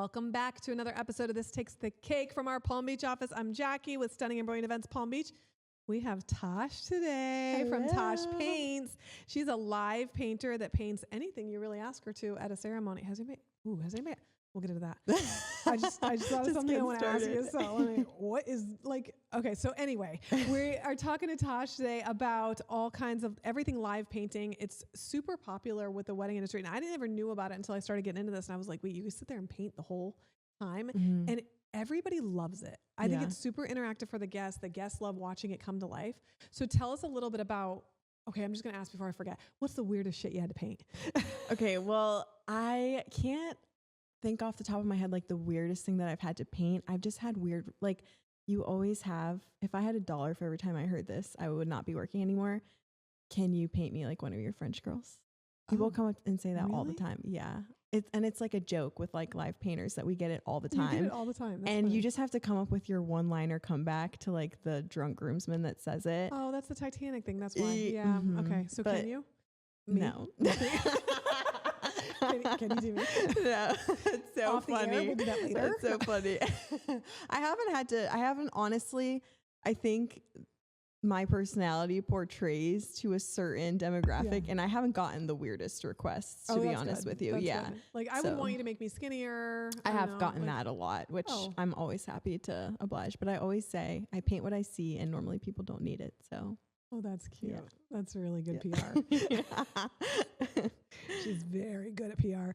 Welcome back to another episode of This Takes the Cake from our Palm Beach office. I'm Jacque with Stunning and Brilliant Events Palm Beach. We have Tash today from Tash Paints. She's a live painter that paints anything you really ask her to at a ceremony. Has anybody? We'll get into that. I just thought of something I want to ask you. So okay. So anyway, we are talking to Tash today about all kinds of everything live painting. It's super popular with the wedding industry. And I never knew about it until I started getting into this. And I was like, wait, you can sit there and paint the whole time. Mm-hmm. And everybody loves it. I think it's super interactive for the guests. The guests love watching it come to life. So tell us a little bit about, okay, I'm just going to ask before I forget, what's the weirdest shit you had to paint? Okay, well, I can't think off the top of my head like the weirdest thing that I've had to paint. I've just had weird, like you always have, if I had $1 for every time I heard this, I would not be working anymore. Can you paint me like one of your French girls? People come up and say that all the time. Yeah. It's like a joke with like live painters that we get it all the time. You get it all the time. That's and funny. You just have to come up with your one-liner comeback to like the drunk groomsman that says it. Oh, that's the Titanic thing. That's why. Yeah. Mm-hmm. Okay. So but can you? No. Can you do me? No, it's so Off funny. The air, we'll do that later. That's so funny. I haven't honestly, I think my personality portrays to a certain demographic and I haven't gotten the weirdest requests to be honest with you. That's good. Like I would want you to make me skinnier. I have gotten that a lot, which I'm always happy to oblige, but I always say I paint what I see and normally people don't need it. So. Oh, that's cute. Yeah. That's really good PR. She's very good at PR.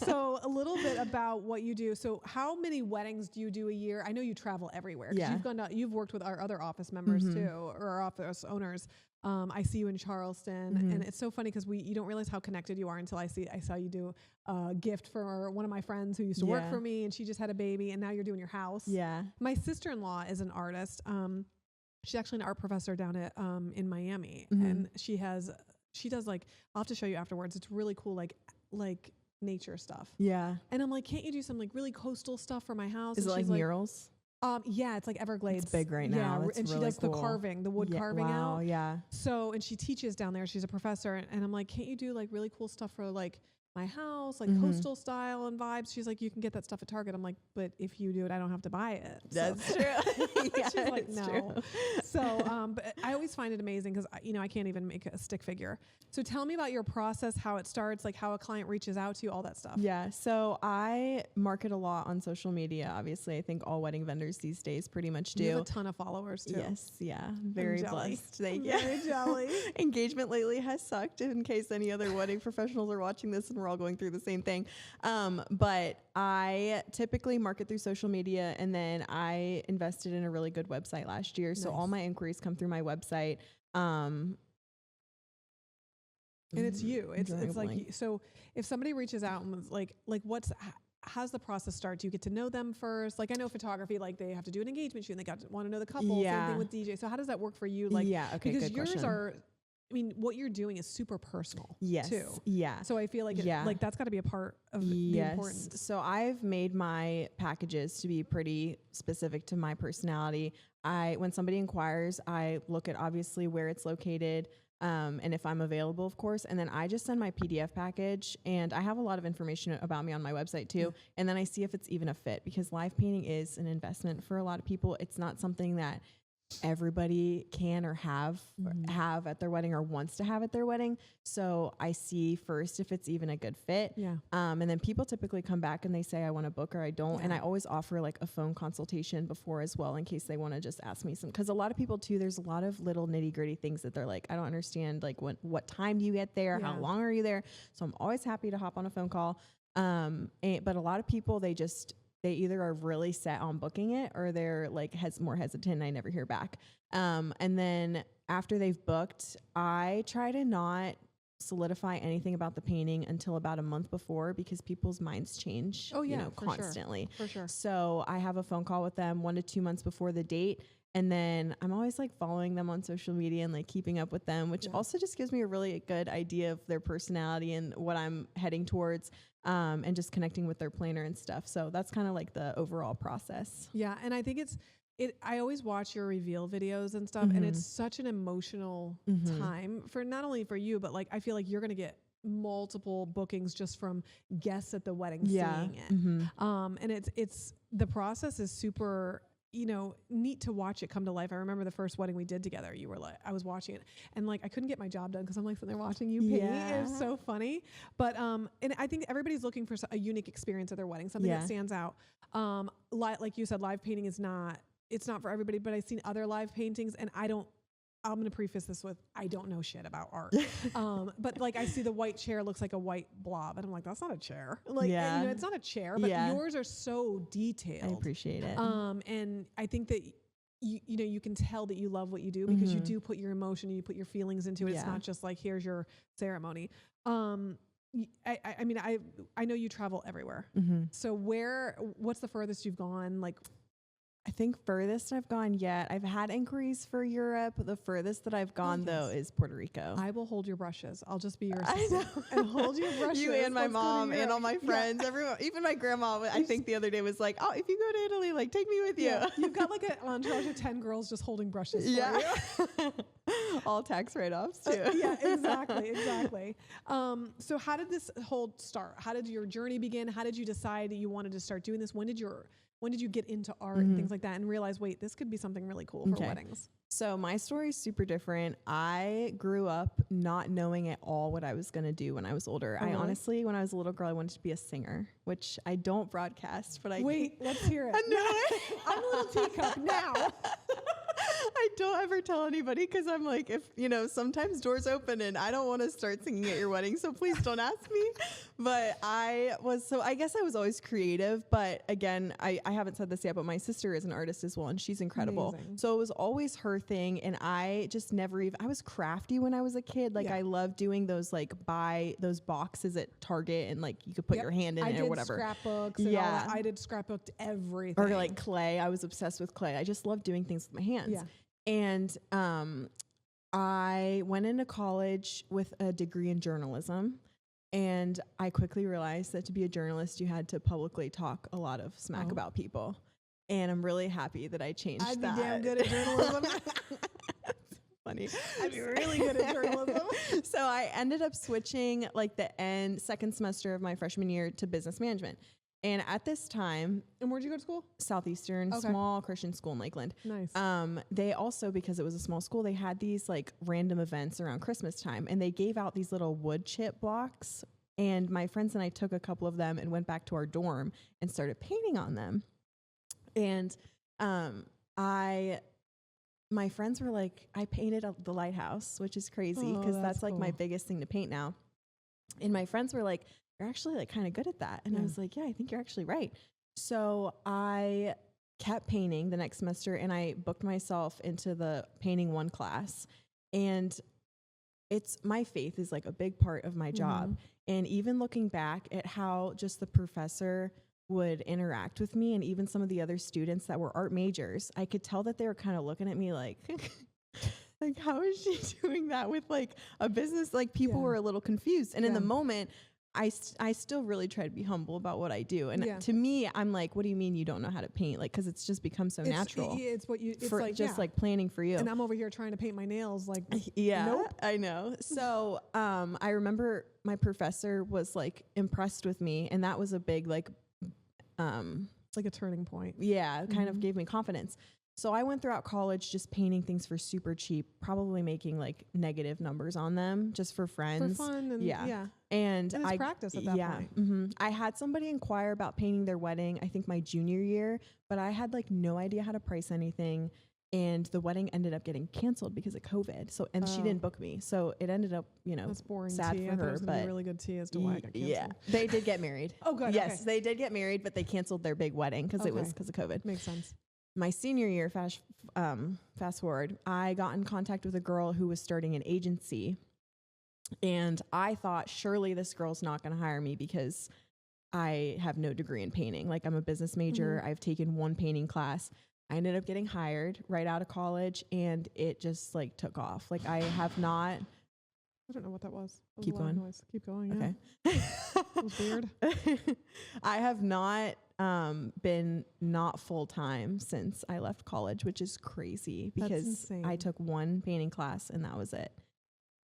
So a little bit about what you do. So how many weddings do you do a year? I know you travel everywhere. Yeah. You've worked with our other office members too, or our office owners. I see you in Charleston and it's so funny because you don't realize how connected you are until I saw you do a gift for one of my friends who used to work for me and she just had a baby and now you're doing your house. Yeah. My sister-in-law is an artist. She's actually an art professor down at in Miami, and she does like, I'll have to show you afterwards. It's really cool, like nature stuff. Yeah. And I'm like, can't you do some like really coastal stuff for my house? Is it like murals? Yeah, it's like Everglades. It's big right now. Yeah, and she does the carving, the wood carving out. Yeah. So, and she teaches down there. She's a professor, and I'm like, can't you do like really cool stuff for like my house, like coastal style and vibes? She's like, you can get that stuff at Target. I'm like, but if you do it, I don't have to buy it. That's true. She's like, no. True. So, but I always find it amazing because, I can't even make a stick figure. So tell me about your process, how it starts, like how a client reaches out to you, all that stuff. Yeah. So I market a lot on social media. Obviously, I think all wedding vendors these days pretty much do. You have a ton of followers too. Yes. Yeah. Very blessed. Thank you. Very jelly. Engagement lately has sucked in case any other wedding professionals are watching this and we're all going through the same thing. But I typically market through social media and then I invested in a really good website last year. So all my inquiries come through my website. And it's you. It's like, so if somebody reaches out and was like how's the process start? Do you get to know them first? Like I know photography, like they have to do an engagement shoot and they want to know the couple. Same thing with DJ. So how does that work for you? Like, okay, because yours question. What you're doing is super personal too. Yeah. So I feel like like that's got to be a part of the importance. So I've made my packages to be pretty specific to my personality. When somebody inquires, I look at obviously where it's located, and if I'm available, of course, and then I just send my PDF package and I have a lot of information about me on my website too. And then I see if it's even a fit because live painting is an investment for a lot of people. It's not something that everybody can or have at their wedding or wants to have at their wedding. So I see first if it's even a good fit. Yeah. And then people typically come back and they say, I want to book or I don't. Yeah. And I always offer like a phone consultation before as well in case they want to just ask me some, because a lot of people too, there's a lot of little nitty gritty things that they're like, I don't understand, like what time do you get there? How long are you there? So I'm always happy to hop on a phone call. But a lot of people, they either are really set on booking it or they're like more hesitant and I never hear back. And then after they've booked, I try to not solidify anything about the painting until about a month before because people's minds change constantly. For sure. So I have a phone call with them 1 to 2 months before the date. And then I'm always like following them on social media and like keeping up with them, which also just gives me a really good idea of their personality and what I'm heading towards. And just connecting with their planner and stuff. So that's kind of like the overall process. Yeah. And I think I always watch your reveal videos and stuff and it's such an emotional time for not only for you, but like, I feel like you're going to get multiple bookings just from guests at the wedding Yeah. seeing it. Mm-hmm. And it's the process is super, neat to watch it come to life. I remember the first wedding we did together. You were like, I was watching it, and like I couldn't get my job done because I'm like sitting there watching you paint. Yeah. It was so funny. But and I think everybody's looking for a unique experience at their wedding, something that stands out. Like you said, live painting it's not for everybody. But I've seen other live paintings, and I'm going to preface this with, I don't know shit about art. But like I see the white chair looks like a white blob, and I'm like, that's not a chair. Like, it's not a chair, but yours are so detailed. I appreciate it. And I think that you can tell that you love what you do because you do put your emotion and you put your feelings into it. It's not just like, here's your ceremony. I mean, I know you travel everywhere. So what's the furthest you've gone? Like, I think furthest I've gone yet. I've had inquiries for Europe. The furthest that I've gone though is Puerto Rico. I will hold your brushes. I'll just be your assistant and hold your brushes. You and my mom and all my friends, everyone, even my grandma. I think the other day was like, "Oh, if you go to Italy, like take me with you." Yeah. You've got like an entourage of 10 girls just holding brushes. For you. All tax write-offs too. Yeah, exactly. So how did this whole start? How did your journey begin? How did you decide that you wanted to start doing this? When did you get into art and things like that and realize, wait, this could be something really cool for weddings? So my story is super different. I grew up not knowing at all what I was going to do when I was older. I honestly, when I was a little girl, I wanted to be a singer, which I don't broadcast, but let's hear it. No, I'm a little teacup now. I don't ever tell anybody because I'm like, sometimes doors open and I don't want to start singing at your wedding, so please don't ask me. But I guess I was always creative. But again, I haven't said this yet, but my sister is an artist as well, and she's incredible. Amazing. So it was always her thing, and I just I was crafty when I was a kid. Like I loved doing those, like buy those boxes at Target and like you could put your hand in it or whatever. Scrapbooks and all that. I did scrapbooked everything. Or like clay. I was obsessed with clay. I just loved doing things with my hands. Yeah. And I went into college with a degree in journalism, and I quickly realized that to be a journalist, you had to publicly talk a lot of smack about people. And I'm really happy that I changed that. I'd be damn good at journalism. Funny. I'd be really good at journalism. So I ended up switching like the second semester of my freshman year to business management. And at this time... And where'd you go to school? Southeastern, small Christian school in Lakeland. Nice. They also, because it was a small school, they had these like random events around Christmas time, and they gave out these little wood chip blocks. And my friends and I took a couple of them and went back to our dorm and started painting on them. And my friends were like, I painted the lighthouse, which is crazy because that's like my biggest thing to paint now. And my friends were like, you're actually like kind of good at that. And I was like, yeah, I think you're actually right. So I kept painting the next semester, and I booked myself into the painting 1 class. And my faith is like a big part of my job. And even looking back at how just the professor would interact with me and even some of the other students that were art majors, I could tell that they were kind of looking at me like, like, how is she doing that with like a business? Like people were a little confused. And in the moment, I still really try to be humble about what I do. And to me, I'm like, what do you mean you don't know how to paint? Like, cause it's just become so natural. It's like like planning for you. And I'm over here trying to paint my nails. Like, nope. I know. So, I remember my professor was like impressed with me, and that was a big, like a turning point. Yeah. Kind of gave me confidence. So I went throughout college just painting things for super cheap, probably making like negative numbers on them just for friends. For fun. And And it's practice at that point. I had somebody inquire about painting their wedding, I think my junior year, but I had like no idea how to price anything. And the wedding ended up getting canceled because of COVID. So, and she didn't book me. So it ended up, that's boring sad tea. for I thought her. it was gonna be a really good tea as to why it got canceled. Yeah, they did get married. Oh, good. Yes, they did get married, but they canceled their big wedding because it was because of COVID. Makes sense. My senior year, fast forward, I got in contact with a girl who was starting an agency. And I thought, surely this girl's not going to hire me because I have no degree in painting. Like, I'm a business major. I've taken 1 painting class. I ended up getting hired right out of college, and it just like took off. Like, I have not... I don't know what that was. Keep going. Noise. Keep going. Okay. It was weird. I have not been not full time since I left college, which is crazy because I took 1 painting class and that was it.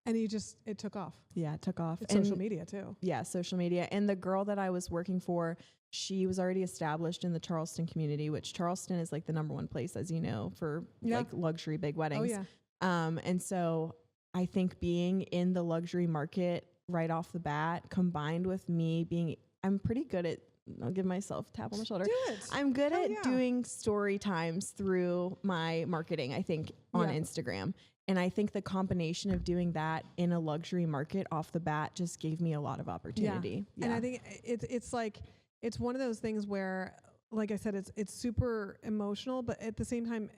And it took off. Yeah, it took off. It's social media too. Yeah, social media. And the girl that I was working for, she was already established in the Charleston community, which Charleston is like the number one place, as you know, for like luxury big weddings. Oh yeah. And so I think being in the luxury market right off the bat, combined with me I'm pretty good at, I'll give myself a tap on the shoulder. Do it. I'm good at doing story times through my marketing, I think, on Instagram. And I think the combination of doing that in a luxury market off the bat just gave me a lot of opportunity. Yeah. And I think it's like, it's one of those things where, like I said, it's super emotional, but at the same time,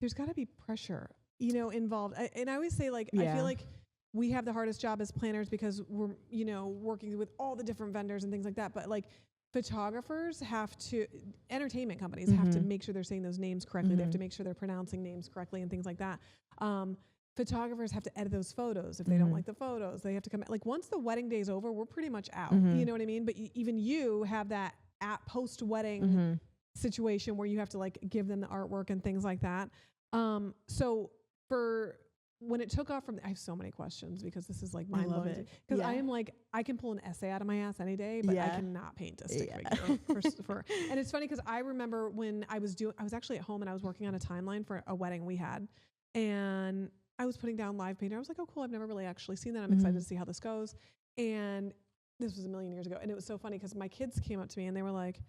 there's got to be pressure, involved. And I always say, like, I feel like we have the hardest job as planners because we're, working with all the different vendors and things like that. But like photographers entertainment companies have to make sure they're saying those names correctly. They have to make sure they're pronouncing names correctly and things like that. Photographers have to edit those photos. If they don't like the photos, they have to come, like once the wedding day is over, we're pretty much out. You know what I mean? But even you have that post-wedding situation where you have to like give them the artwork and things like that. So when it took off I have so many questions because this is like mind blowing. Because I am like, I can pull an essay out of my ass any day, but I cannot paint a stick figure. And it's funny because I remember when I was actually at home and I was working on a timeline for a wedding we had, and I was putting down live painter. I was like, oh cool, I've never really actually seen that. I'm excited to see how this goes. And this was a million years ago, and it was so funny because my kids came up to me and they were like,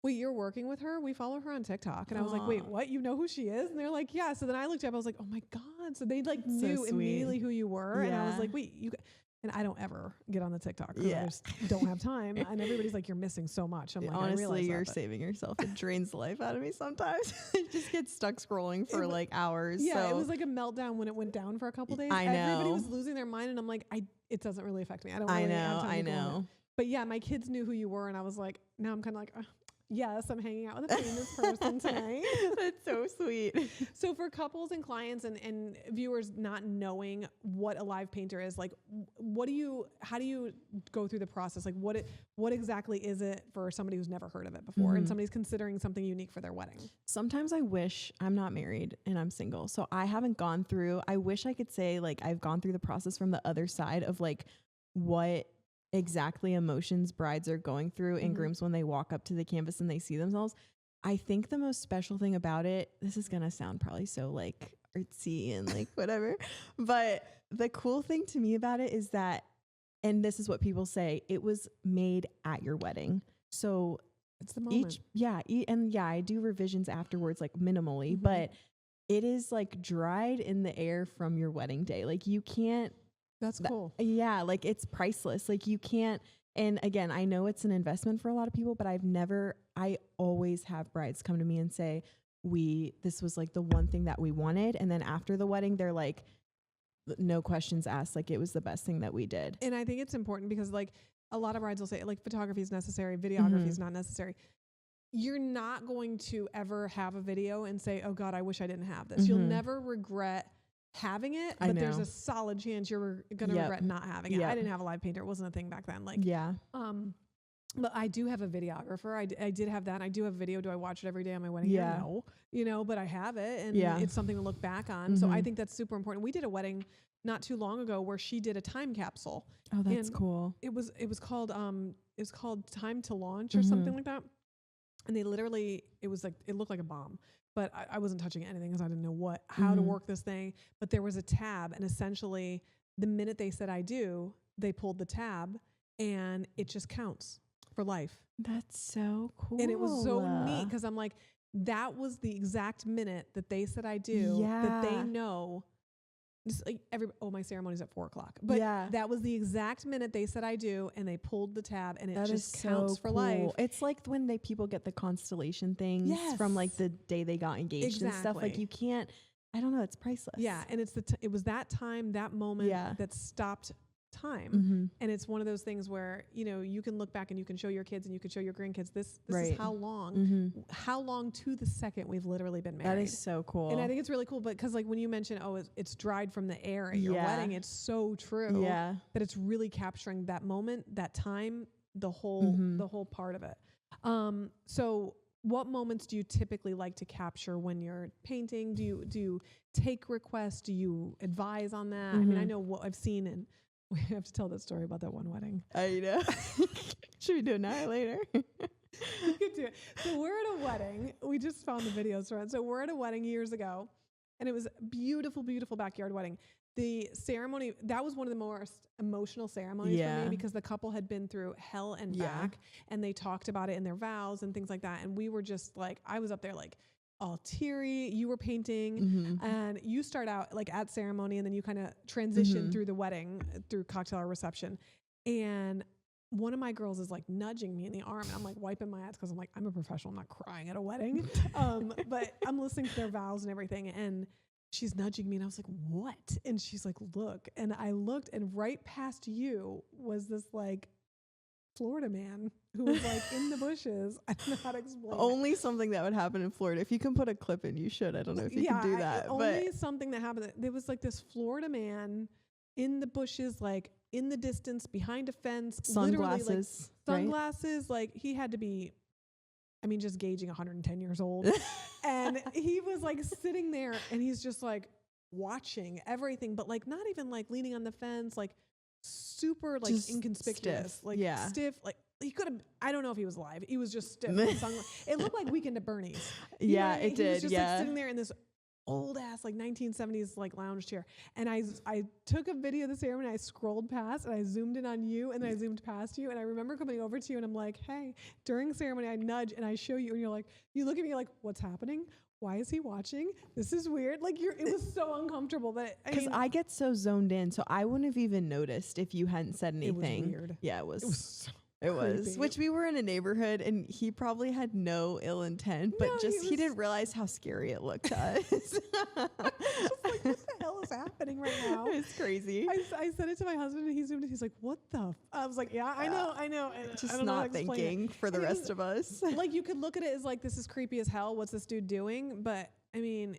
wait, you're working with her? We follow her on TikTok. And I was like, wait, what? You know who she is? And they're like, yeah. So then I looked up, I was like, oh my God. So they like knew immediately who you were. And I was like, wait, and I don't ever get on the TikTok because I just don't have time. And everybody's like, you're missing so much. I'm like, honestly, you're saving yourself. It drains the life out of me sometimes. It just gets stuck scrolling for like hours. Yeah, it was like a meltdown when it went down for a couple days. I know. Everybody was losing their mind. And I'm like, it doesn't really affect me. I don't really have time to go on it. But yeah, my kids knew who you were. And I was like, now I'm kind of like, yes, I'm hanging out with a famous person tonight. That's so sweet. So for couples and clients and viewers not knowing what a live painter is, like, how do you go through the process? Like what exactly is it for somebody who's never heard of it before and somebody's considering something unique for their wedding? Sometimes I wish I'm not married and I'm single. So I haven't gone through, I wish I could say like I've gone through the process from the other side of like what exactly emotions brides are going through and grooms when they walk up to the canvas and they see themselves. I think the most special thing about it, this is going to sound probably so like artsy and like whatever, but the cool thing to me about it is that, and this is what people say, it was made at your wedding. So it's the moment. I do revisions afterwards, like minimally, but it is like dried in the air from your wedding day. Like you can't, that's cool. Yeah. Like it's priceless. Like you can't, and again, I know it's an investment for a lot of people, but I always have brides come to me and say, this was like the one thing that we wanted. And then after the wedding, they're like, no questions asked. Like it was the best thing that we did. And I think it's important because like a lot of brides will say like photography is necessary. Videography is not necessary. You're not going to ever have a video and say, oh God, I wish I didn't have this. You'll never regret having it, but there's a solid chance you're going to regret not having it. I didn't have a live painter. It wasn't a thing back then. Like, but I do have a videographer. I did have that. I do have video. Do I watch it every day on my wedding day? No, but I have it and it's something to look back on. So I think that's super important. We did a wedding not too long ago where she did a time capsule. Oh, that's cool. It was called Time to Launch or something like that. And they literally, it looked like a bomb. But I wasn't touching anything because I didn't know how to work this thing. But there was a tab, and essentially, the minute they said I do, they pulled the tab, and it just counts for life. That's so cool. And it was so neat because I'm like, that was the exact minute that they said I do, that they know. Like my ceremony's at 4:00, but that was the exact minute they said I do, and they pulled the tab, and it just counts for life. It's like when people get the constellation things from like the day they got engaged and stuff. Like you can't, I don't know, it's priceless. Yeah, and it was that time, that moment that stopped time, and it's one of those things where you can look back and you can show your kids and you can show your grandkids this is how long to the second we've literally been married. That is so cool. And I think it's really cool, but because like when you mention it's dried from the air at your wedding, it's so true that it's really capturing that moment, that time, the whole part of it. So what moments do you typically like to capture when you're painting? Do you take requests? Do you advise on that? I mean, I know what I've seen, and we have to tell that story about that one wedding. I know. Should we do it now or later? You could do it. So we're at a wedding. We just found the videos for it. So we're at a wedding years ago, and it was a beautiful, beautiful backyard wedding. The ceremony, that was one of the most emotional ceremonies for me because the couple had been through hell and back, and they talked about it in their vows and things like that. And we were just like, I was up there like all teary. You were painting, and you start out like at ceremony, and then you kind of transition through the wedding, through cocktail hour reception. And one of my girls is like nudging me in the arm, and I'm like wiping my eyes because I'm like, I'm a professional, I'm not crying at a wedding. But I'm listening to their vows and everything, and she's nudging me, and I was like, what? And she's like, look. And I looked, and right past you was this like Florida man who was like in the bushes. I don't know how to explain Only it. something that would happen in Florida. If you can put a clip in, you should. I don't know if you can do that. Only something that happened. There was like this Florida man in the bushes, like in the distance, behind a fence. Sunglasses. Sunglasses. Like he had to be, I mean, just gauging 110 years old. And he was like sitting there, and he's just like watching everything, but like not even like leaning on the fence, like super like just inconspicuous, stiff. Like stiff. Like he could have, I don't know if he was alive. He was just stiff. It looked like Weekend at Bernie's. You know, it did. He was just like sitting there in this old ass like 1970s like lounge chair, and I took a video of the ceremony. I scrolled past, and I zoomed in on you, and then I zoomed past you, and I remember coming over to you, and I'm like, hey, during ceremony I nudge and I show you, and you're like, you look at me like, what's happening? Why is he watching? This is weird. Like it was so uncomfortable that because I get so zoned in, so I wouldn't have even noticed if you hadn't said anything. It was weird. Yeah, it was so it was, which we were in a neighborhood, and he probably had no ill intent, but he didn't realize how scary it looked to us. Just like, what the hell is happening right now? It's crazy. I said it to my husband, and he zoomed in. He's like, what the? I was like, yeah, I know. And just I don't not thinking for the rest of us. Like you could look at it as like, this is creepy as hell. What's this dude doing? But I mean,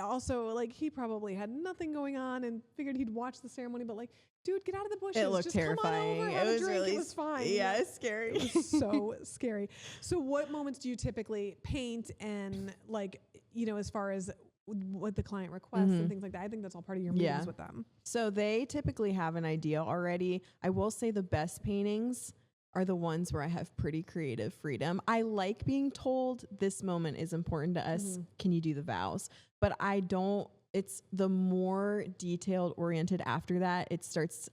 also like he probably had nothing going on and figured he'd watch the ceremony, but like, dude, get out of the bushes. It looked just terrifying. Come on over, have a drink. It was fine. Yeah, it's scary. It was so scary. So what moments do you typically paint, and like, you know, as far as what the client requests and things like that? I think that's all part of your meetings with them. So they typically have an idea already. I will say the best paintings are the ones where I have pretty creative freedom. I like being told this moment is important to us. Can you do the vows? But I don't. It's the more detailed oriented after that,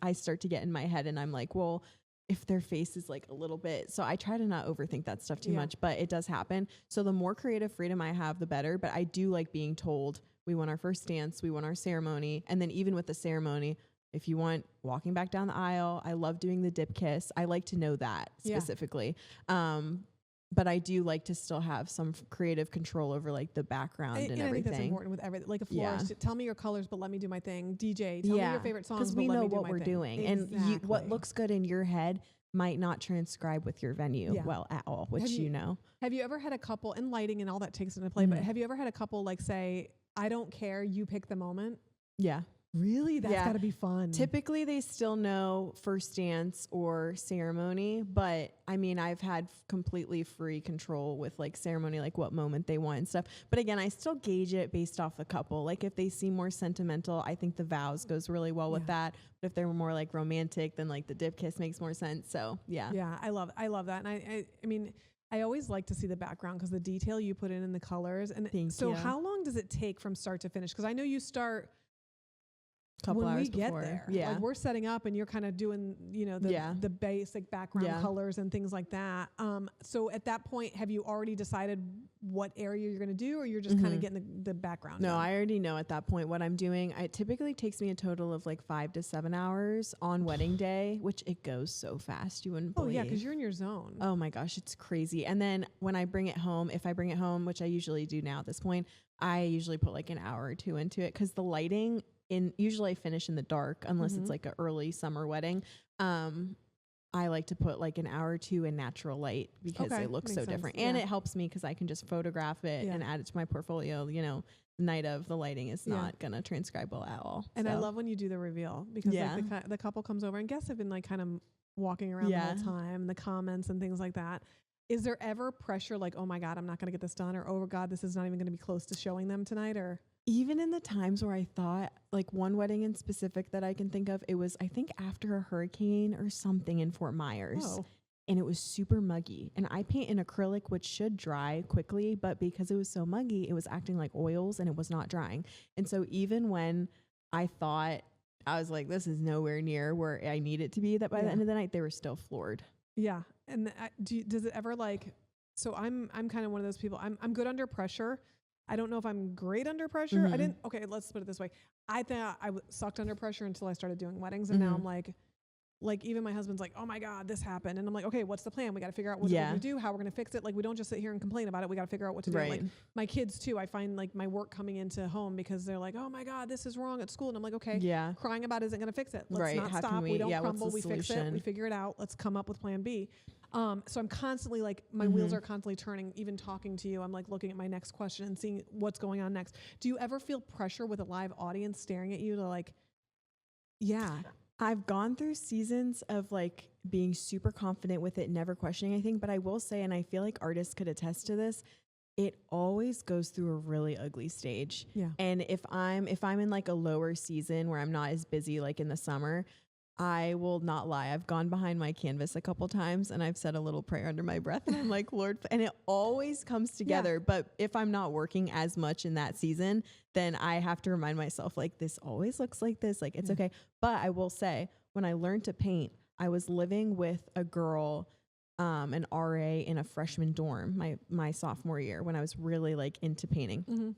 I start to get in my head, and I'm like, well, if their face is like a little bit, so I try to not overthink that stuff too much, but it does happen. So the more creative freedom I have, the better. But I do like being told, we want our first dance, we want our ceremony. And then even with the ceremony, if you want walking back down the aisle, I love doing the dip kiss. I like to know that specifically. But I do like to still have some creative control over like the background and everything. I think that's important with everything. Like a florist, tell me your colors, but let me do my thing. DJ, tell me your favorite songs, because we know what we're doing. Exactly. And what looks good in your head might not transcribe with your venue well at all, which you know. Have you ever had a couple, and lighting and all that takes into play, but have you ever had a couple like say, I don't care, you pick the moment? Yeah. Really? That's got to be fun. Typically, they still know first dance or ceremony, but I mean, I've had completely free control with like ceremony, like what moment they want and stuff. But again, I still gauge it based off the couple. Like if they seem more sentimental, I think the vows goes really well with that. But if they were more like romantic, then like the dip kiss makes more sense. So yeah. Yeah, I love that. And I mean, I always like to see the background because the detail you put in the colors. And so how long does it take from start to finish? Because I know you start couple when hours we get before. there. Like we're setting up and you're kind of doing, you know, the basic background colors and things like that. So at that point, have you already decided what area you're going to do, or you're just kind of getting the background? No, I already know at that point what I'm doing. It typically takes me a total of like 5 to 7 hours on wedding day, which it goes so fast. You wouldn't believe. Oh yeah, because you're in your zone. Oh my gosh, it's crazy. And then when I bring it home, if I bring it home, which I usually do now at this point, I usually put like an hour or two into it because the lighting usually I finish in the dark unless it's like an early summer wedding. I like to put like an hour or two in natural light because it looks so different. And it helps me because I can just photograph it and add it to my portfolio. You know, night of, the lighting is not going to transcribe well at all. And I love when you do the reveal because like the couple comes over, and guests have been like kind of walking around the whole time, the comments and things like that. is there ever pressure like, oh my God, I'm not going to get this done, or oh God, this is not even going to be close to showing them tonight? Or even in the times where I thought, like one wedding in specific that I can think of, it was, I think after a hurricane or something in Fort Myers. Oh. And it was super muggy. And I paint in acrylic, which should dry quickly, but because it was so muggy, it was acting like oils and it was not drying. And so even when I thought, I was like, this is nowhere near where I need it to be, that by the end of the night, they were still floored. Yeah. And does it ever like, so I'm kind of one of those people, I'm good under pressure. I don't know if I'm great under pressure. Okay, let's put it this way. I thought I sucked under pressure until I started doing weddings. And now I'm like even my husband's like, oh my God, this happened. And I'm like, okay, what's the plan? We got to figure out what we're going to do, how we're going to fix it. Like, we don't just sit here and complain about it. We got to figure out what to do. Like my kids too, I find like my work coming into home because they're like, oh my God, this is wrong at school. And I'm like, okay, crying about it isn't going to fix it. Let's not stop. We don't crumble. We fix it. We figure it out. Let's come up with plan B. So I'm constantly like, my wheels are constantly turning, even talking to you. I'm like looking at my next question and seeing what's going on next. Do you ever feel pressure with a live audience staring at you to like, I've gone through seasons of like being super confident with it, never questioning anything. But I will say, and I feel like artists could attest to this, it always goes through a really ugly stage. Yeah. And if I'm in like a lower season where I'm not as busy, like in the summer, I will not lie. I've gone behind my canvas a couple times and I've said a little prayer under my breath and I'm like, Lord, and it always comes together. Yeah. But if I'm not working as much in that season, then I have to remind myself like, this always looks like this, like it's okay. But I will say, when I learned to paint, I was living with a girl, an RA in a freshman dorm, my sophomore year, when I was really like into painting.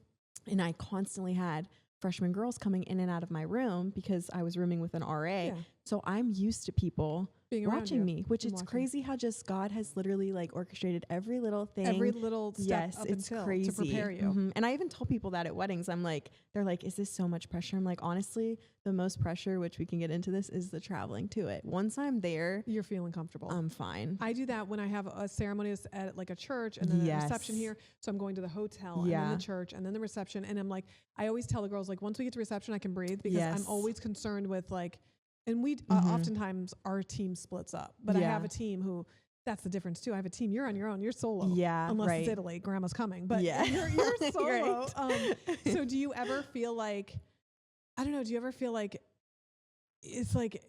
And I constantly had freshman girls coming in and out of my room because I was rooming with an RA. Yeah. So I'm used to people being watching me, which it's crazy how just God has literally like orchestrated every little thing. Every little step up it's until crazy. To prepare you. And I even told people that at weddings, I'm like, they're like, is this so much pressure? I'm like, honestly, the most pressure, which we can get into this, is the traveling to it. Once I'm there, you're feeling comfortable. I'm fine. I do that when I have a ceremony at like a church and then a reception here. So I'm going to the hotel and then the church and then the reception. And I'm like, I always tell the girls, like, once we get to reception, I can breathe because I'm always concerned with like, and we oftentimes our team splits up, but I have a team who, that's the difference too. I have a team. You're on your own. You're solo. Yeah. Unless it's Italy, grandma's coming, but you're solo. So do you ever feel like, I don't know, do you ever feel like it's like,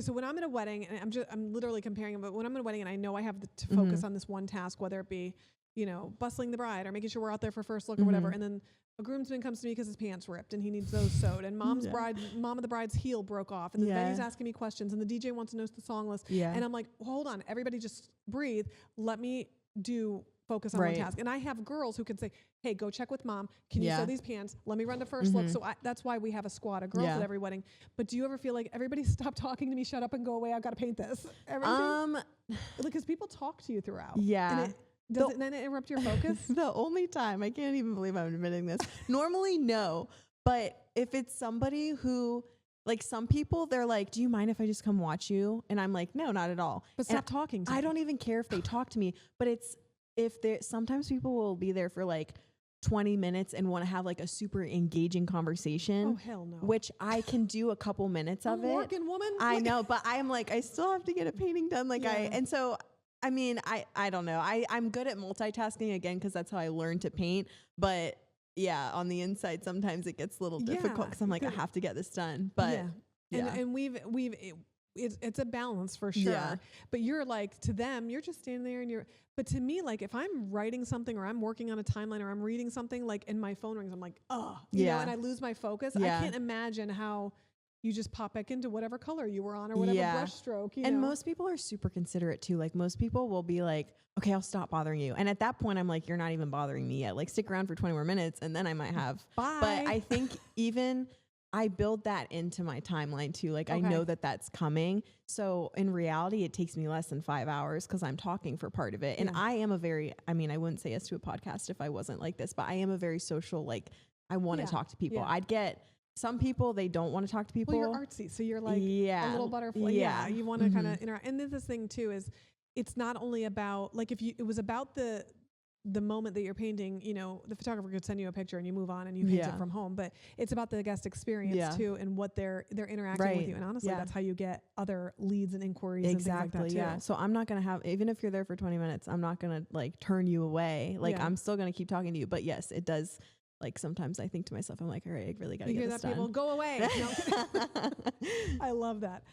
so when I'm at a wedding and I'm literally comparing them, but when I'm at a wedding and I know I have to focus on this one task, whether it be, you know, bustling the bride or making sure we're out there for first look or whatever. And then a groomsman comes to me because his pants ripped and he needs those sewed. And mom of the bride's heel broke off. And the venue's asking me questions and the DJ wants to know the song list. Yeah. And I'm like, well, hold on, everybody just breathe. Let me focus on one task. And I have girls who can say, hey, go check with mom. Can you sew these pants? Let me run the first look. So that's why we have a squad of girls at every wedding. But do you ever feel like everybody stop talking to me, shut up and go away? I've got to paint this. Because people talk to you throughout. Yeah. And does it then interrupt your focus? The only time, I can't even believe I'm admitting this. Normally, no. But if it's somebody who, like some people, they're like, do you mind if I just come watch you? And I'm like, no, not at all. But stop talking to me. I don't even care if they talk to me. But sometimes people will be there for like 20 minutes and want to have like a super engaging conversation. Oh, hell no. Which I can do a couple minutes of it. Working woman. I know, but I'm like, I still have to get a painting done. And so I mean, I don't know. I'm good at multitasking again because that's how I learned to paint. But yeah, on the inside, sometimes it gets a little difficult because I'm like, I have to get this done. But and it's a balance for sure. Yeah. But you're like, to them, you're just standing there but to me, like if I'm writing something or I'm working on a timeline or I'm reading something like and my phone rings, I'm like, you know, and I lose my focus. I can't imagine how you just pop back into whatever color you were on or whatever brush stroke. You know? Most people are super considerate too. Like most people will be like, okay, I'll stop bothering you. And at that point, I'm like, you're not even bothering me yet. Like stick around for 20 more minutes and then I might have. Bye. But I think even I build that into my timeline too. Like I know that that's coming. So in reality, it takes me less than 5 hours because I'm talking for part of it. And I am I wouldn't say yes to a podcast if I wasn't like this, but I am a very social, like I want to talk to people. I'd get some people, they don't want to talk to people. Well, you're artsy, so you're like a little butterfly. Yeah, you want to kind of interact. And this thing too is, it's not only about like it was about the the moment that you're painting, you know, the photographer could send you a picture and you move on and you paint it from home, but it's about the guest experience too and what they're interacting with you. And honestly, that's how you get other leads and inquiries and things like that too. Yeah. So I'm not going to have, even if you're there for 20 minutes, I'm not going to like turn you away. Like I'm still going to keep talking to you, but yes, it does. Like sometimes I think to myself, I'm like, all right, I really got to get this done. People go away. I love that.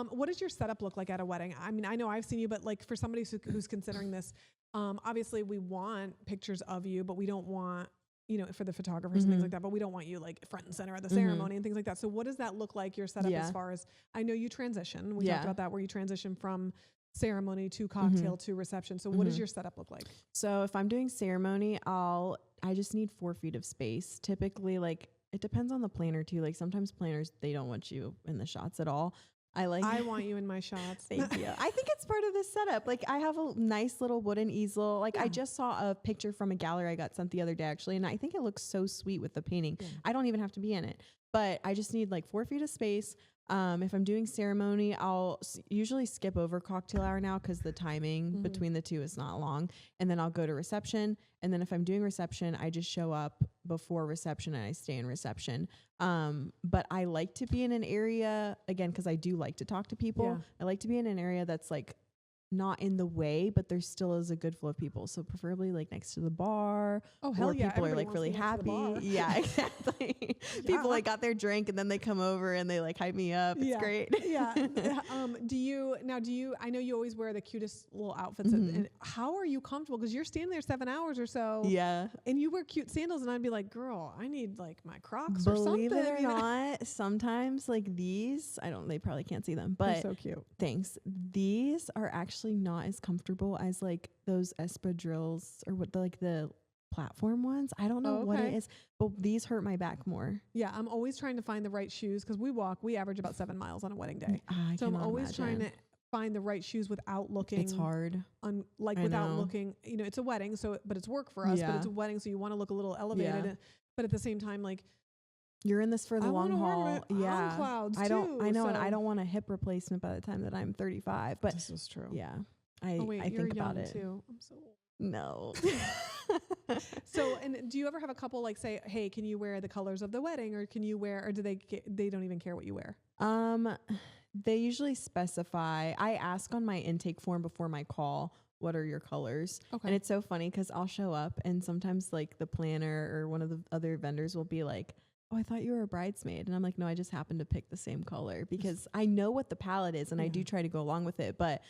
What does your setup look like at a wedding? I mean, I know I've seen you, but like for somebody who's considering this, obviously we want pictures of you, but we don't want, you know, for the photographers and things like that, but we don't want you like front and center at the ceremony and things like that. So what does that look like, your setup, as far as, I know you transition. We talked about that, where you transition from ceremony to cocktail to reception. So what does your setup look like? So if I'm doing ceremony, I just need 4 feet of space. Typically, like, it depends on the planner too. Like sometimes planners, they don't want you in the shots at all. I want you in my shots. Thank you. I think it's part of the setup. Like I have a nice little wooden easel. Like I just saw a picture from a gallery I got sent the other day actually, and I think it looks so sweet with the painting. I don't even have to be in it, but I just need like 4 feet of space. If I'm doing ceremony, I'll usually skip over cocktail hour now because the timing between the two is not long. And then I'll go to reception. And then if I'm doing reception, I just show up before reception and I stay in reception. But I like to be in an area, again, because I do like to talk to people. I like to be in an area that's like not in the way, but there still is a good flow of people. So preferably like next to the bar. Oh, hell yeah. People are like really happy. Yeah, exactly. People like got their drink and then they come over and they like hype me up. It's great. I know you always wear the cutest little outfits. And how are you comfortable? Because you're standing there 7 hours or so. Yeah. And you wear cute sandals and I'd be like, girl, I need like my Crocs or something. Believe it or not, sometimes like these, they probably can't see them, but they're so cute. Thanks. These are actually not as comfortable as like those espadrilles or what the platform ones. I don't know what it is, but these hurt my back more. Yeah, I'm always trying to find the right shoes because we average about 7 miles on a wedding day. So I'm always trying to find the right shoes without looking. It's hard. Without looking, you know, it's a wedding, so but it's work for us, but it's a wedding, so you want to look a little elevated, but at the same time, like, you're in this for the long haul. Yeah. Clouds I know, and I don't want a hip replacement by the time that I'm 35. But this is true. Yeah. I think about it too. I'm so old. No. So, and do you ever have a couple like say, hey, can you wear the colors of the wedding, or can you wear, or do they don't even care what you wear? They usually specify. I ask on my intake form before my call, what are your colors? Okay. And it's so funny because I'll show up and sometimes like the planner or one of the other vendors will be like, oh, I thought you were a bridesmaid. And I'm like, no, I just happened to pick the same color because I know what the palette is and I do try to go along with it. But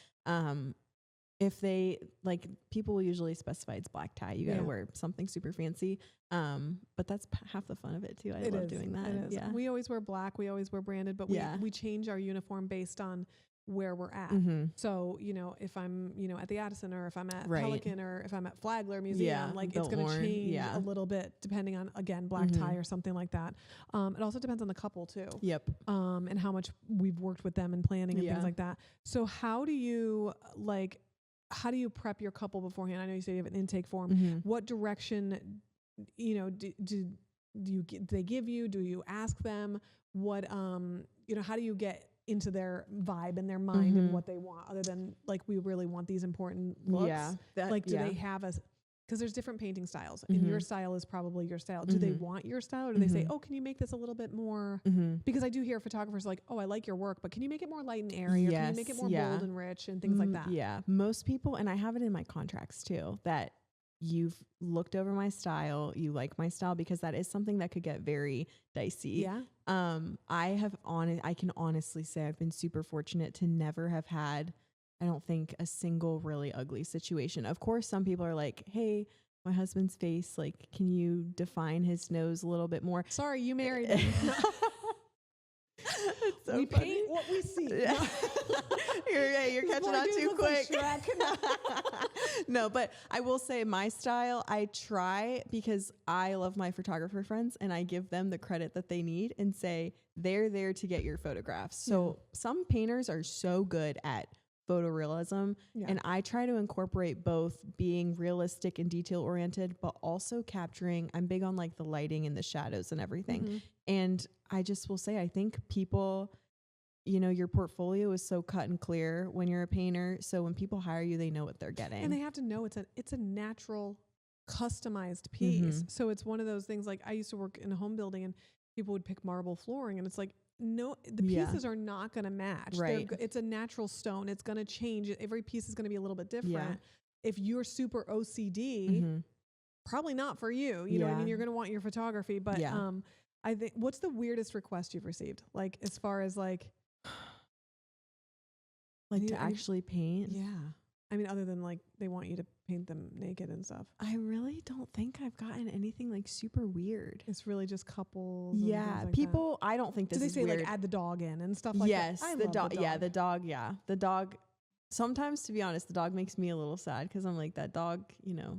if they like, people will usually specify it's black tie. You got to wear something super fancy. But that's half the fun of it too. I love doing that. It is. Yeah. We always wear black. We always wear branded, but we change our uniform based on where we're at. So, you know, if I'm, you know, at the Addison or if I'm at Pelican or if I'm at Flagler Museum, like it's going to change a little bit depending on, again, black tie or something like that. It also depends on the couple too. Yep. And how much we've worked with them in planning and things like that. So how do you prep your couple beforehand? I know you say you have an intake form. What direction, you know, do they give you? Do you ask them? What, you know, how do you get into their vibe and their mind and what they want, other than like, we really want these important looks? Do they have because there's different painting styles and your style is probably your style. Do they want your style, or do they say, oh, can you make this a little bit more? Because I do hear photographers like, oh, I like your work, but can you make it more light and airy? Or can you make it more bold and rich and things like that? Yeah. Most people, and I have it in my contracts too, that you've looked over my style, you like my style, because that is something that could get very dicey. Yeah. I can honestly say I've been super fortunate to never have had, I don't think, a single really ugly situation. Of course, some people are like, hey, my husband's face, like, can you define his nose a little bit more? Sorry, you married me. So we funny. paint what we see. You're catching on too quick. No, but I will say my style, I try, because I love my photographer friends and I give them the credit that they need and say they're there to get your photographs. So some painters are so good at photorealism, and I try to incorporate both being realistic and detail oriented, but also capturing, I'm big on like the lighting and the shadows and everything. And I just will say, I think people, you know, your portfolio is so cut and clear when you're a painter. So when people hire you, they know what they're getting. And they have to know it's a natural customized piece. So it's one of those things, like I used to work in a home building and people would pick marble flooring and it's like, no, the pieces are not going to match. Right. It's a natural stone. It's going to change. Every piece is going to be a little bit different. Yeah. If you're super OCD, probably not for you. You know what I mean? You're going to want your photography, but I think, what's the weirdest request you've received? Like as far as like to actually paint? Yeah. I mean, other than like they want you to paint them naked and stuff. I really don't think I've gotten anything like super weird. It's really just couples. Yeah. Like People, I don't think this is weird. Do they say like add the dog in and stuff like yes, that? the dog. Yeah, the dog. Yeah. The dog. Sometimes, to be honest, the dog makes me a little sad because I'm like, that dog, you know,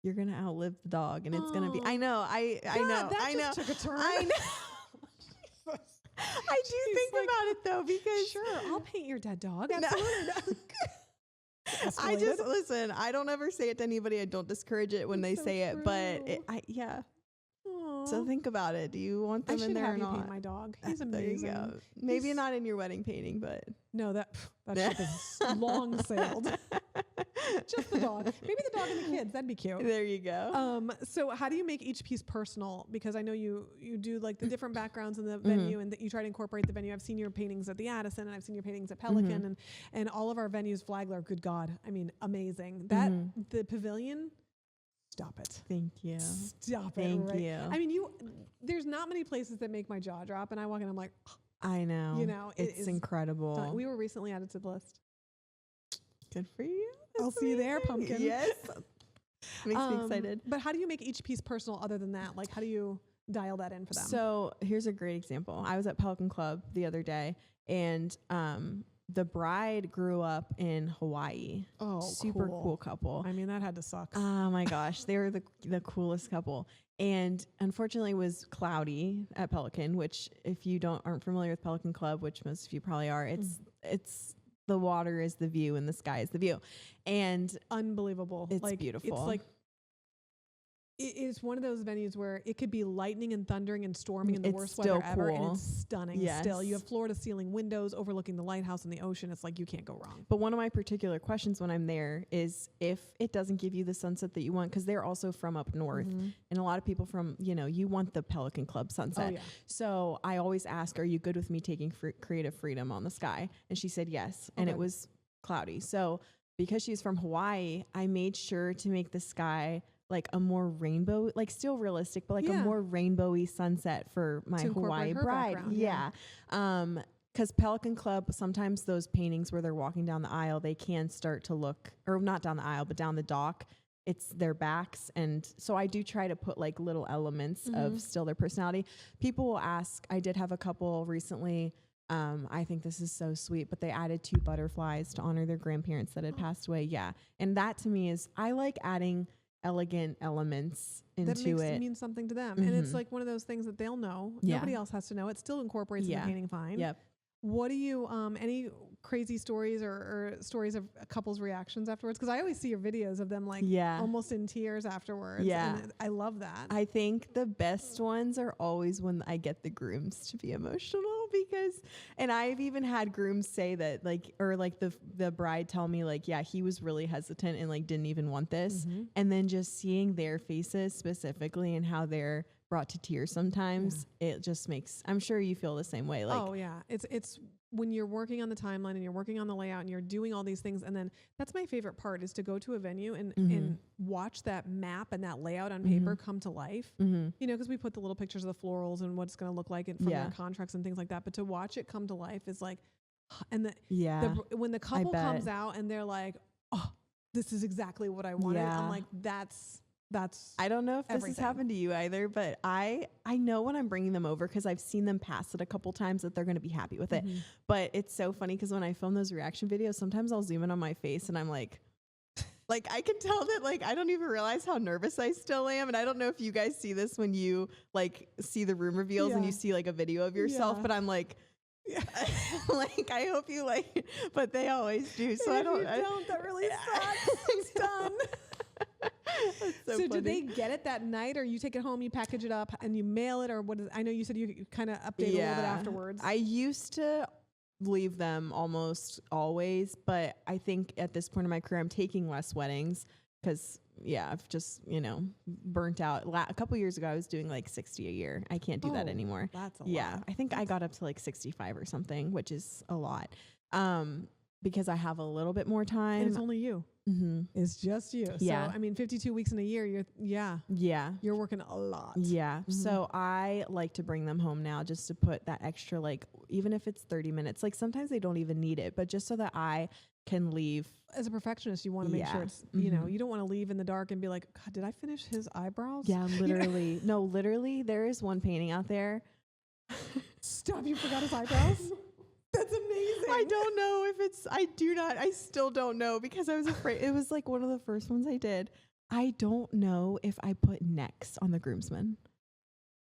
you're going to outlive the dog and it's going to be, I know. I know. That just took a turn. I know. I do think about it though, because sure, I'll paint your dead dog. Absolutely. I just listen. I don't ever say it to anybody. I don't discourage it when they say it, but So think about it. Do you want them in there or not? Paint my dog. He's amazing. There you go. Maybe not in your wedding painting, but no, that ship is long sailed. Just the dog. Maybe the dog and the kids. That'd be cute. There you go. So how do you make each piece personal? Because I know you do like the different backgrounds in the venue and that you try to incorporate the venue. I've seen your paintings at the Addison and I've seen your paintings at Pelican and all of our venues, Flagler, good God. I mean, amazing. That the pavilion, stop it. Thank you. Stop it. Thank you. I mean, there's not many places that make my jaw drop and I walk in, I'm like, I know. You know, it's incredible. We were recently added to the list. Good for you. I'll see you there, pumpkin. Yes. Makes me excited. But how do you make each piece personal other than that? Like, how do you dial that in for them? So here's a great example. I was at Pelican Club the other day and the bride grew up in Hawaii. Oh, super cool couple. I mean, that had to suck. Oh my gosh. They were the coolest couple. And unfortunately it was cloudy at Pelican, which if you aren't familiar with Pelican Club, which most of you probably are, it's the water is the view and the sky is the view. And unbelievable. It's beautiful. It's like, it is one of those venues where it could be lightning and thundering and storming in the worst weather ever. And it's stunning still. You have floor to ceiling windows overlooking the lighthouse and the ocean. It's like, you can't go wrong. But one of my particular questions when I'm there is if it doesn't give you the sunset that you want, because they're also from up north and a lot of people from, you want the Pelican Club sunset. Oh, yeah. So I always ask, are you good with me taking creative freedom on the sky? And she said yes. And it was cloudy. So because she's from Hawaii, I made sure to make the sky like a more rainbow, like still realistic, but like a more rainbowy sunset for my Hawaii bride. Yeah. Cause Pelican Club, sometimes those paintings where they're walking down the aisle, they can start to look, or not down the aisle, but down the dock. It's their backs. And so I do try to put like little elements of still their personality. People will ask, I did have a couple recently. I think this is so sweet, but they added 2 butterflies to honor their grandparents that had passed away. Yeah. And that to me is, I like adding elegant elements into that makes it mean something to them. And it's like one of those things that they'll know. Nobody else has to know. It still incorporates in the painting fine. Yep. What do you, any crazy stories or stories of a couple's reactions afterwards? Because I always see your videos of them like almost in tears afterwards. Yeah. And I love that. I think the best ones are always when I get the grooms to be emotional and I've even had grooms say that the bride tell me like, yeah, he was really hesitant and like didn't even want this. And then just seeing their faces specifically and how they're brought to tears sometimes, it just makes, I'm sure you feel the same way. Like, oh yeah. It's when you're working on the timeline and you're working on the layout and you're doing all these things. And then that's my favorite part is to go to a venue and watch that map and that layout on paper come to life, cause we put the little pictures of the florals and what it's going to look like from their contracts and things like that. But to watch it come to life is like, and when the couple comes out and they're like, oh, this is exactly what I wanted. I'm like, that's I don't know if everything. This has happened to you either, but I know when I'm bringing them over, because I've seen them pass it a couple times, that they're going to be happy with it. But it's so funny because when I film those reaction videos, sometimes I'll zoom in on my face and I'm like I can tell that like I don't even realize how nervous I still am. And I don't know if you guys see this when you like see the room reveals and you see like a video of yourself, but I'm like, like I hope you like, but they always do. So I don't. That really sucks. It's done. So do they get it that night, or you take it home, you package it up and you mail it, or what is, I know you said you kind of update a little bit afterwards. I used to leave them almost always, but I think at this point in my career, I'm taking less weddings because I've just, burnt out. A couple years ago, I was doing like 60 a year. I can't do that anymore. That's a Yeah. lot. I think I got up to like 65 or something, which is a lot. Because I have a little bit more time. And it's only you. Mm-hmm. It's just you. Yeah. So, I mean, 52 weeks in a year, you're working a lot. Yeah. Mm-hmm. So I like to bring them home now just to put that extra, like, even if it's 30 minutes, like sometimes they don't even need it, but just so that I can leave. As a perfectionist, you want to make sure it's, you don't want to leave in the dark and be like, God, did I finish his eyebrows? Yeah, literally. No, literally, there is one painting out there. Stop, you forgot his eyebrows? That's amazing. I don't know if I still don't know because I was afraid. It was like one of the first ones I did. I don't know if I put necks on the groomsmen.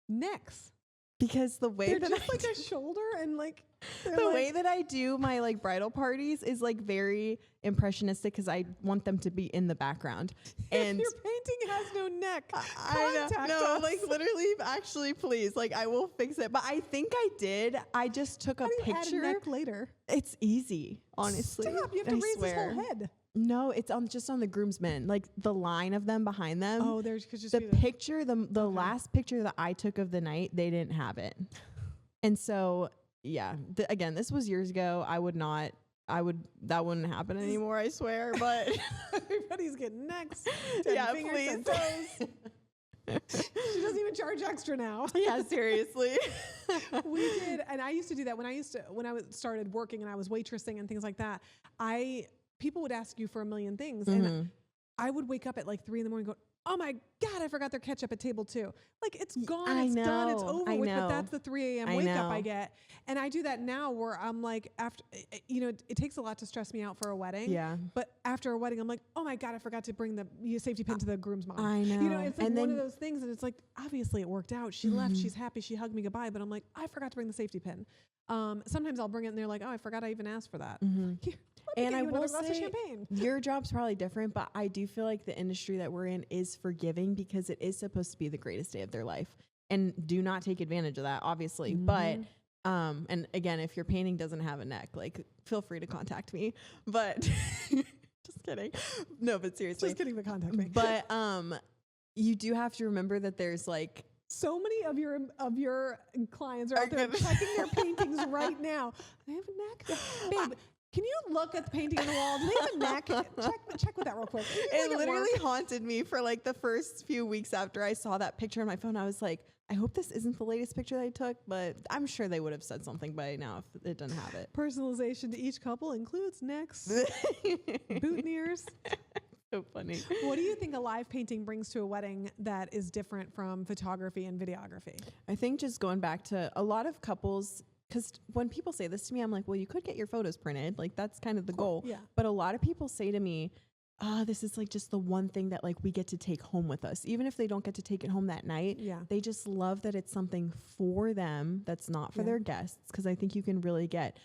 Necks? Because the way they're just like a shoulder and like the way that I do my like bridal parties is like very impressionistic because I want them to be in the background. And your painting has no neck. I know. No, like literally, actually, please, like I will fix it. But I think I did. I just took a picture. Add a neck later. It's easy, honestly. Stop! You have to raise his whole head. No, it's just on the groomsmen, like the line of them behind them. Oh, there's just the picture, the last picture that I took of the night, they didn't have it. And so, yeah, again, this was years ago. That wouldn't happen anymore, I swear, but everybody's getting necks. Yeah, please. She doesn't even charge extra now. Yeah, seriously. We did, and I used to do that when I started working and I was waitressing and things like that. People would ask you for a million things, and I would wake up at like 3 a.m. and go, oh my God, I forgot their ketchup at table 2. Like it's gone, it's done, it's over with, but that's the 3 a.m. wake up I get. And I do that now where I'm like, after, it takes a lot to stress me out for a wedding. Yeah. But after a wedding, I'm like, oh my God, I forgot to bring the safety pin to the groom's mom. I know. It's like one of those things, and it's like, obviously it worked out. She left, she's happy, she hugged me goodbye, but I'm like, I forgot to bring the safety pin. Sometimes I'll bring it and they're like, oh, I forgot I even asked for that. And I will say your job's probably different, but I do feel like the industry that we're in is forgiving because it is supposed to be the greatest day of their life. And do not take advantage of that, obviously. But, and again, if your painting doesn't have a neck, like feel free to contact me, but just kidding. No, but seriously. Just kidding, but contact me. But, you do have to remember that there's like, so many of your clients are out there checking their paintings right now. They have a neck, babe. Can you look at the painting on the wall? Do they have a neck? Check with that real quick. It literally haunted me for like the first few weeks after I saw that picture on my phone. I was like, I hope this isn't the latest picture that I took, but I'm sure they would have said something by now if it doesn't have it. Personalization to each couple includes necks, boutonnieres. So funny. What do you think a live painting brings to a wedding that is different from photography and videography? I think just going back to a lot of couples, because when people say this to me, I'm like, well, you could get your photos printed. Like that's kind of the goal. Yeah. But a lot of people say to me, this is like just the one thing that like we get to take home with us. Even if they don't get to take it home that night, they just love that it's something for them that's not for their guests. Because I think you can really get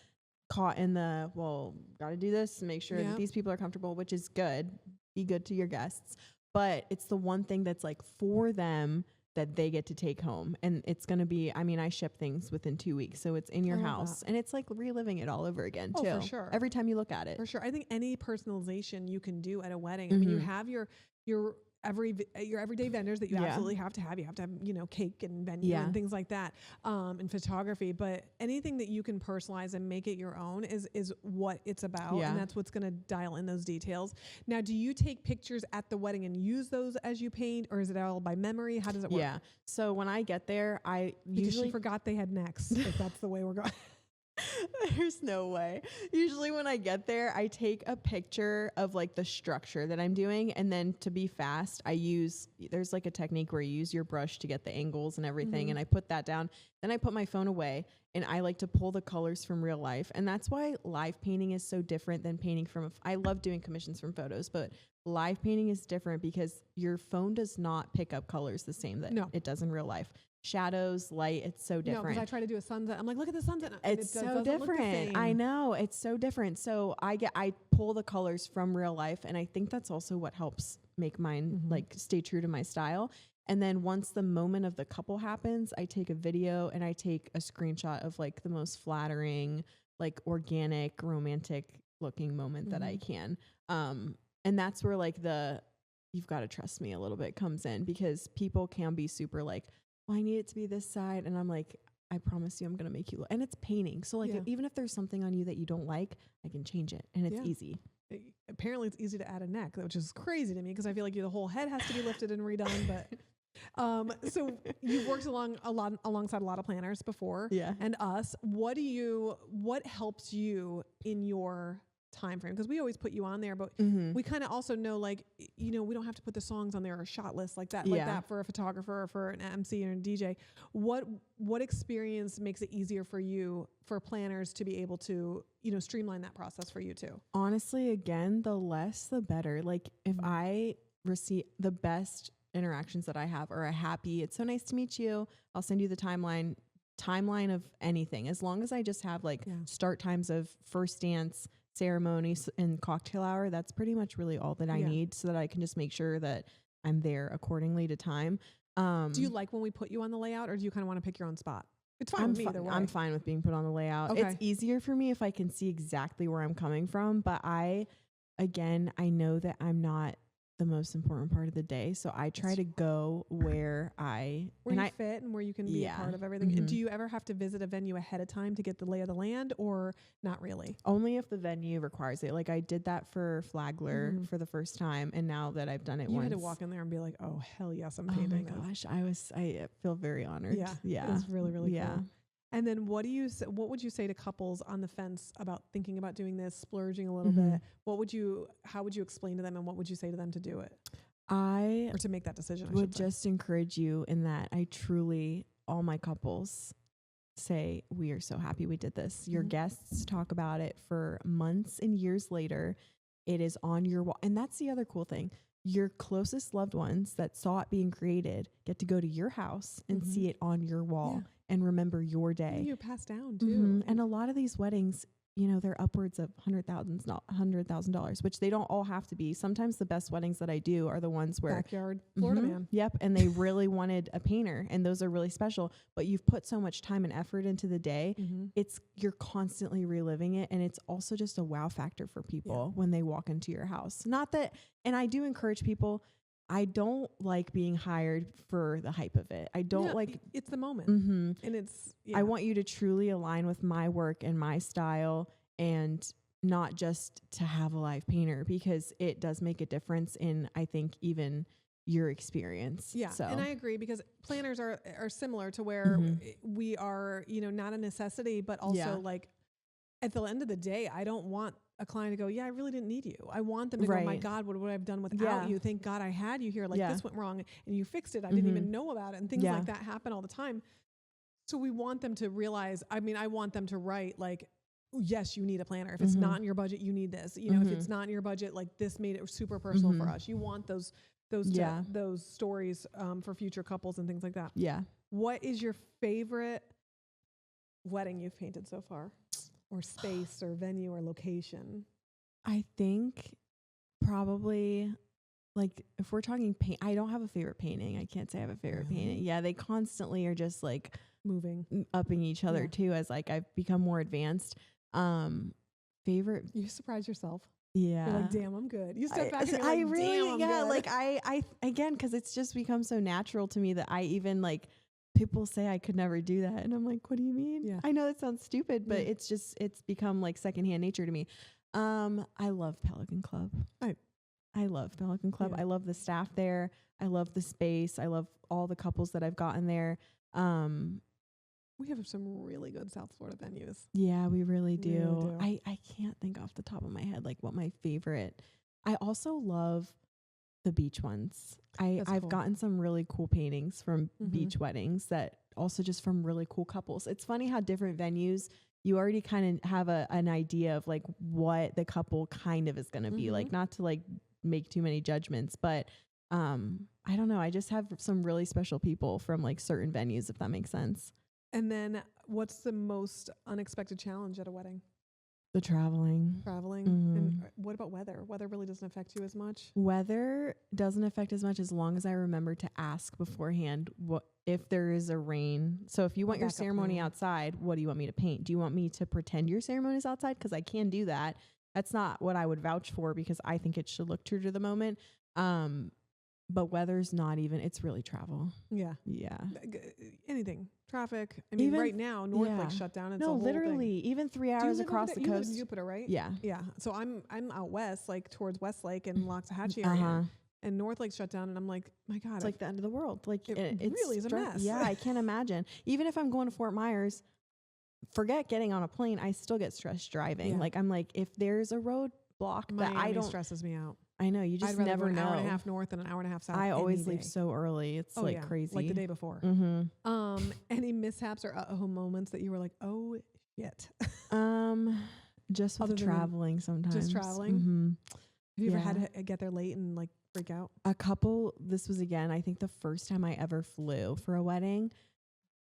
caught in the, well, got to do this, make sure that these people are comfortable, which is good. Be good to your guests. But it's the one thing that's like for them that they get to take home. And it's going to be, I mean, I ship things within 2 weeks. So it's in your house and it's like reliving it all over again too. For sure. Every time you look at it. For sure. I think any personalization you can do at a wedding. I mean, you have your everyday vendors that you absolutely have to have. You have to have, cake and venue and things like that, and photography. But anything that you can personalize and make it your own is what it's about. And that's what's going to dial in those details. Now, do you take pictures at the wedding and use those as you paint, or is it all by memory? How does it work? Yeah. So when I get there, I usually forgot they had necks, if that's the way we're going. There's no way. Usually when I get there, I take a picture of like the structure that I'm doing. And then to be fast, there's like a technique where you use your brush to get the angles and everything. And I put that down. Then I put my phone away and I like to pull the colors from real life. And that's why live painting is so different than painting I love doing commissions from photos, but live painting is different because your phone does not pick up colors the same that it does in real life. Shadows, light, it's so different. No, because I try to do a sunset. I'm like, look at the sunset. It's so different. I know, it's so different. So I pull the colors from real life, and I think that's also what helps make mine like stay true to my style. And then once the moment of the couple happens, I take a video and I take a screenshot of like the most flattering, like organic, romantic looking moment that I can. And that's where like the you've got to trust me a little bit comes in, because people can be super like, well, I need it to be this side. And I'm like, I promise you, I'm going to make you look. And it's painting. So like, even if there's something on you that you don't like, I can change it. And it's easy. Apparently it's easy to add a neck, which is crazy to me, because I feel like the whole head has to be lifted and redone. But so you've worked alongside a lot of planners before, and us. What helps you in your time frame? Because we always put you on there, but we kind of also know, like, we don't have to put the songs on there or shot lists like that for a photographer or for an MC or a DJ. What experience makes it easier for you, for planners, to be able to streamline that process for you too? Honestly, again, the less the better. Like, if I receive the best interactions that I have are a happy, it's so nice to meet you, I'll send you the timeline of anything, as long as I just have like start times of first dance, ceremonies, and cocktail hour. That's pretty much really all that I need, so that I can just make sure that I'm there accordingly to time. Do you like when we put you on the layout, or do you kind of want to pick your own spot? It's fine with me either way. I'm fine with being put on the layout. It's easier for me if I can see exactly where I'm coming from, but I know that I'm not the most important part of the day, so I try to go where you fit and where you can be a part of everything. And do you ever have to visit a venue ahead of time to get the lay of the land, or not really? Only if the venue requires it. Like, I did that for Flagler for the first time, and now that I've done it once, had to walk in there and be like, oh hell yes, I'm painting this. Oh my gosh, I feel very honored. Yeah, it was really cool. And then what would you say to couples on the fence about thinking about doing this, splurging a little bit? How would you explain to them, and what would you say to them to do it? Or to make that decision? I would just encourage you in that all my couples say, we are so happy we did this. Your guests talk about it for months and years later. It is on your wall. And that's the other cool thing. Your closest loved ones that saw it being created get to go to your house and see it on your wall and remember your day. And you pass down too. And a lot of these weddings, they're upwards of $100,000, which they don't all have to be. Sometimes the best weddings that I do are the ones where backyard Florida man. Yep. And they really wanted a painter, and those are really special, but you've put so much time and effort into the day. You're constantly reliving it. And it's also just a wow factor for people when they walk into your house. Not that, and I do encourage people, I don't like being hired for the hype of it. I don't it's the moment. And it's, I want you to truly align with my work and my style, and not just to have a live painter, because it does make a difference in, I think, even your experience. Yeah. So. And I agree, because planners are similar to where we are, not a necessity, but also like, at the end of the day, I don't want a client to go, I really didn't need you. I want them to go, my God, what would I have done without you? Thank God I had you here. Like, this went wrong and you fixed it. I didn't even know about it. And things like that happen all the time. So we want them to realize, I want them to write like, yes, you need a planner. If it's not in your budget, you need this. If it's not in your budget, like, this made it super personal for us. You want those stories for future couples and things like that. Yeah. What is your favorite wedding you've painted so far? Or space or venue or location? I think probably, like, if we're talking paint, I don't have a favorite painting. I can't say I have a favorite painting. Yeah, they constantly are just like moving, upping each other too, as like I've become more advanced. Favorite? You surprise yourself. Yeah. You're like, damn, I'm good. You step back and you're like, damn, I'm good. Like I again, because it's just become so natural to me that I even like, people say I could never do that. And I'm like, what do you mean? Yeah. I know that sounds stupid, but it's become like secondhand nature to me. I love Pelican Club. I love Pelican Club. Yeah. I love the staff there. I love the space. I love all the couples that I've gotten there. We have some really good South Florida venues. Yeah, we really do. I can't think off the top of my head, like, what my favorite. I also love the beach ones. I've gotten some really cool paintings from beach weddings, that also just from really cool couples. It's funny how different venues, you already kind of have an idea of like what the couple kind of is going to be like, not to like make too many judgments, but I don't know. I just have some really special people from like certain venues, if that makes sense. And then what's the most unexpected challenge at a wedding? The traveling. And what about weather? Weather really doesn't affect you as much? Weather doesn't affect as much, as long as I remember to ask beforehand what if there is a rain. So if you want your ceremony outside, what do you want me to paint? Do you want me to pretend your ceremony is outside? Because I can do that. That's not what I would vouch for, because I think it should look true to the moment. but weather's not even, it's really travel. Yeah. Yeah. Anything. Traffic. I mean, Even, right now, North Lake's shut down. It's no, a whole literally, thing. even 3 hours across the You live coast. in Jupiter, right? Yeah. Yeah. So I'm out west, like towards Westlake and Loxahatchee area. And North Lake shut down, and I'm like, my God. It's like the end of the world. Like it's really is a mess. Yeah, I can't imagine. Even if I'm going to Fort Myers, forget getting on a plane, I still get stressed driving. Yeah. Like I'm like, if there's a road block that I don't, stresses me out. I know, you just never know. An hour and a half north and an hour and a half south. I always leave so early. It's crazy. Like the day before. Any mishaps or moments that you were like, oh shit? Just with traveling sometimes. Just traveling? Have you ever had to get there late and like freak out? A couple. This was, again, I think the first time I ever flew for a wedding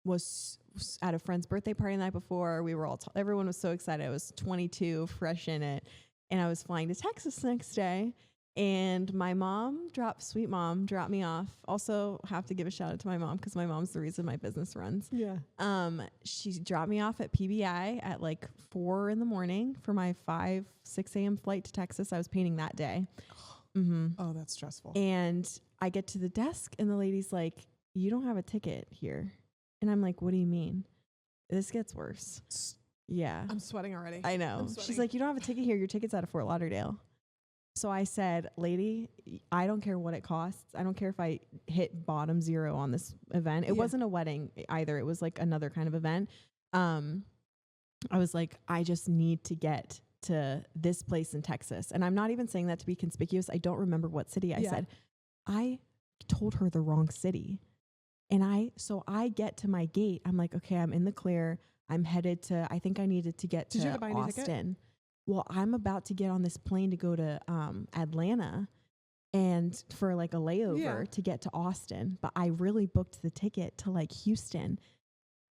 was at a friend's birthday party the night before. We were all, everyone was so excited. I was 22, fresh in it. And I was flying to Texas the next day. And my sweet mom dropped me off. Also have to give a shout out to my mom because my mom's the reason my business runs. Yeah. She dropped me off at PBI at like 4 a.m. for my 6 a.m. flight to Texas. I was painting that day. Oh, that's stressful. And I get to the desk and the lady's like, you don't have a ticket here. And I'm like, what do you mean? This gets worse. Yeah. I'm sweating already. I know. She's like, you don't have a ticket here. Your ticket's out of Fort Lauderdale. So I said, lady, I don't care what it costs. I don't care if I hit bottom zero on this event. It wasn't a wedding either. It was like another kind of event. I was like, I just need to get to this place in Texas. And I'm not even saying that to be conspicuous. I don't remember what city I said. I told her the wrong city. And so I get to my gate. I'm like, okay, I'm in the clear. I'm headed to, I think I needed to get to Austin. Well, I'm about to get on this plane to go to Atlanta and for like a layover to get to Austin. But I really booked the ticket to like Houston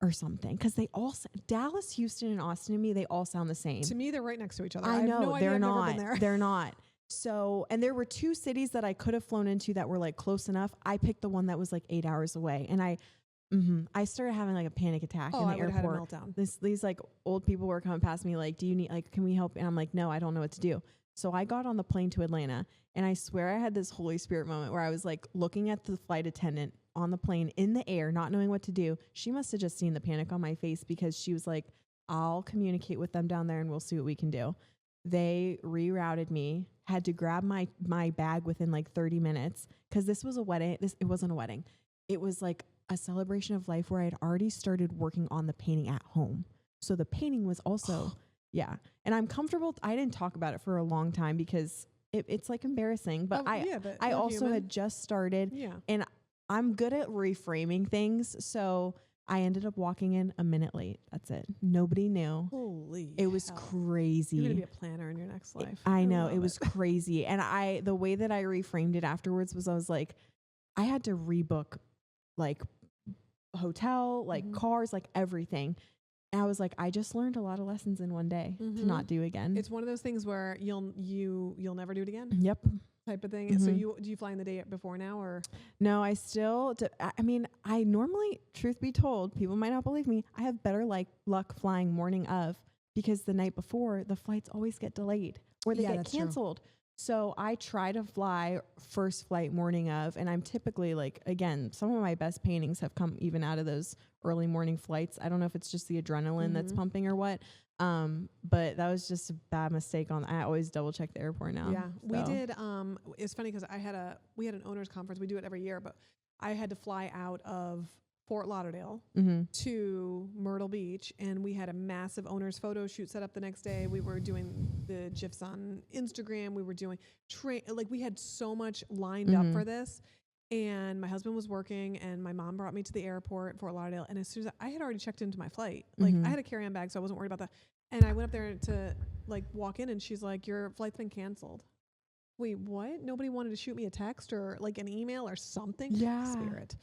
or something. Cause they all, Dallas, Houston, and Austin to me, they all sound the same. To me, they're right next to each other. I know, have no idea. they're I've not. Never been there. They're not. So, and there were 2 cities that I could have flown into that were like close enough. I picked the one that was like 8 hours away. And I started having like a panic attack in the airport. Had a meltdown. These like old people were coming past me like, do you need, like, can we help? And I'm like, no, I don't know what to do. So I got on the plane to Atlanta, and I swear I had this Holy Spirit moment where I was like looking at the flight attendant on the plane in the air, not knowing what to do. She must have just seen the panic on my face because she was like, I'll communicate with them down there and we'll see what we can do. They rerouted me, had to grab my bag within like 30 minutes because this was a wedding. It wasn't a wedding. It was like a celebration of life where I had already started working on the painting at home. So the painting was also, and I'm comfortable. I didn't talk about it for a long time because it's like embarrassing, but I also had just started and I'm good at reframing things. So I ended up walking in a minute late. That's it. Nobody knew. Holy It was crazy. You're going to be a planner in your next life. I know. It was crazy. And the way that I reframed it afterwards was I was like, I had to rebook like hotel, like cars, like everything. And I was like, I just learned a lot of lessons in one day to not do again. It's one of those things where you'll never do it again. Yep. Type of thing. So do you fly in the day before now or? No, I still, I mean, I normally, truth be told, people might not believe me, I have better luck flying morning of because the night before the flights always get delayed or they get canceled. True. So I try to fly first flight morning of, and I'm typically like, again, some of my best paintings have come even out of those early morning flights. I don't know if it's just the adrenaline that's pumping or what. But that was just a bad mistake I always double check the airport now. Yeah, so. We did. It's funny because we had an owners conference. We do it every year, but I had to fly out of Fort Lauderdale to Myrtle Beach, and we had a massive owners photo shoot set up the next day. We were doing the GIFs on Instagram. We were doing we had so much lined up for this. And my husband was working, and my mom brought me to the airport, Fort Lauderdale. And as soon as I had already checked into my flight, like I had a carry-on bag, so I wasn't worried about that. And I went up there to like walk in, and she's like, "Your flight's been canceled." Wait, what? Nobody wanted to shoot me a text or like an email or something? Yeah. Spirit.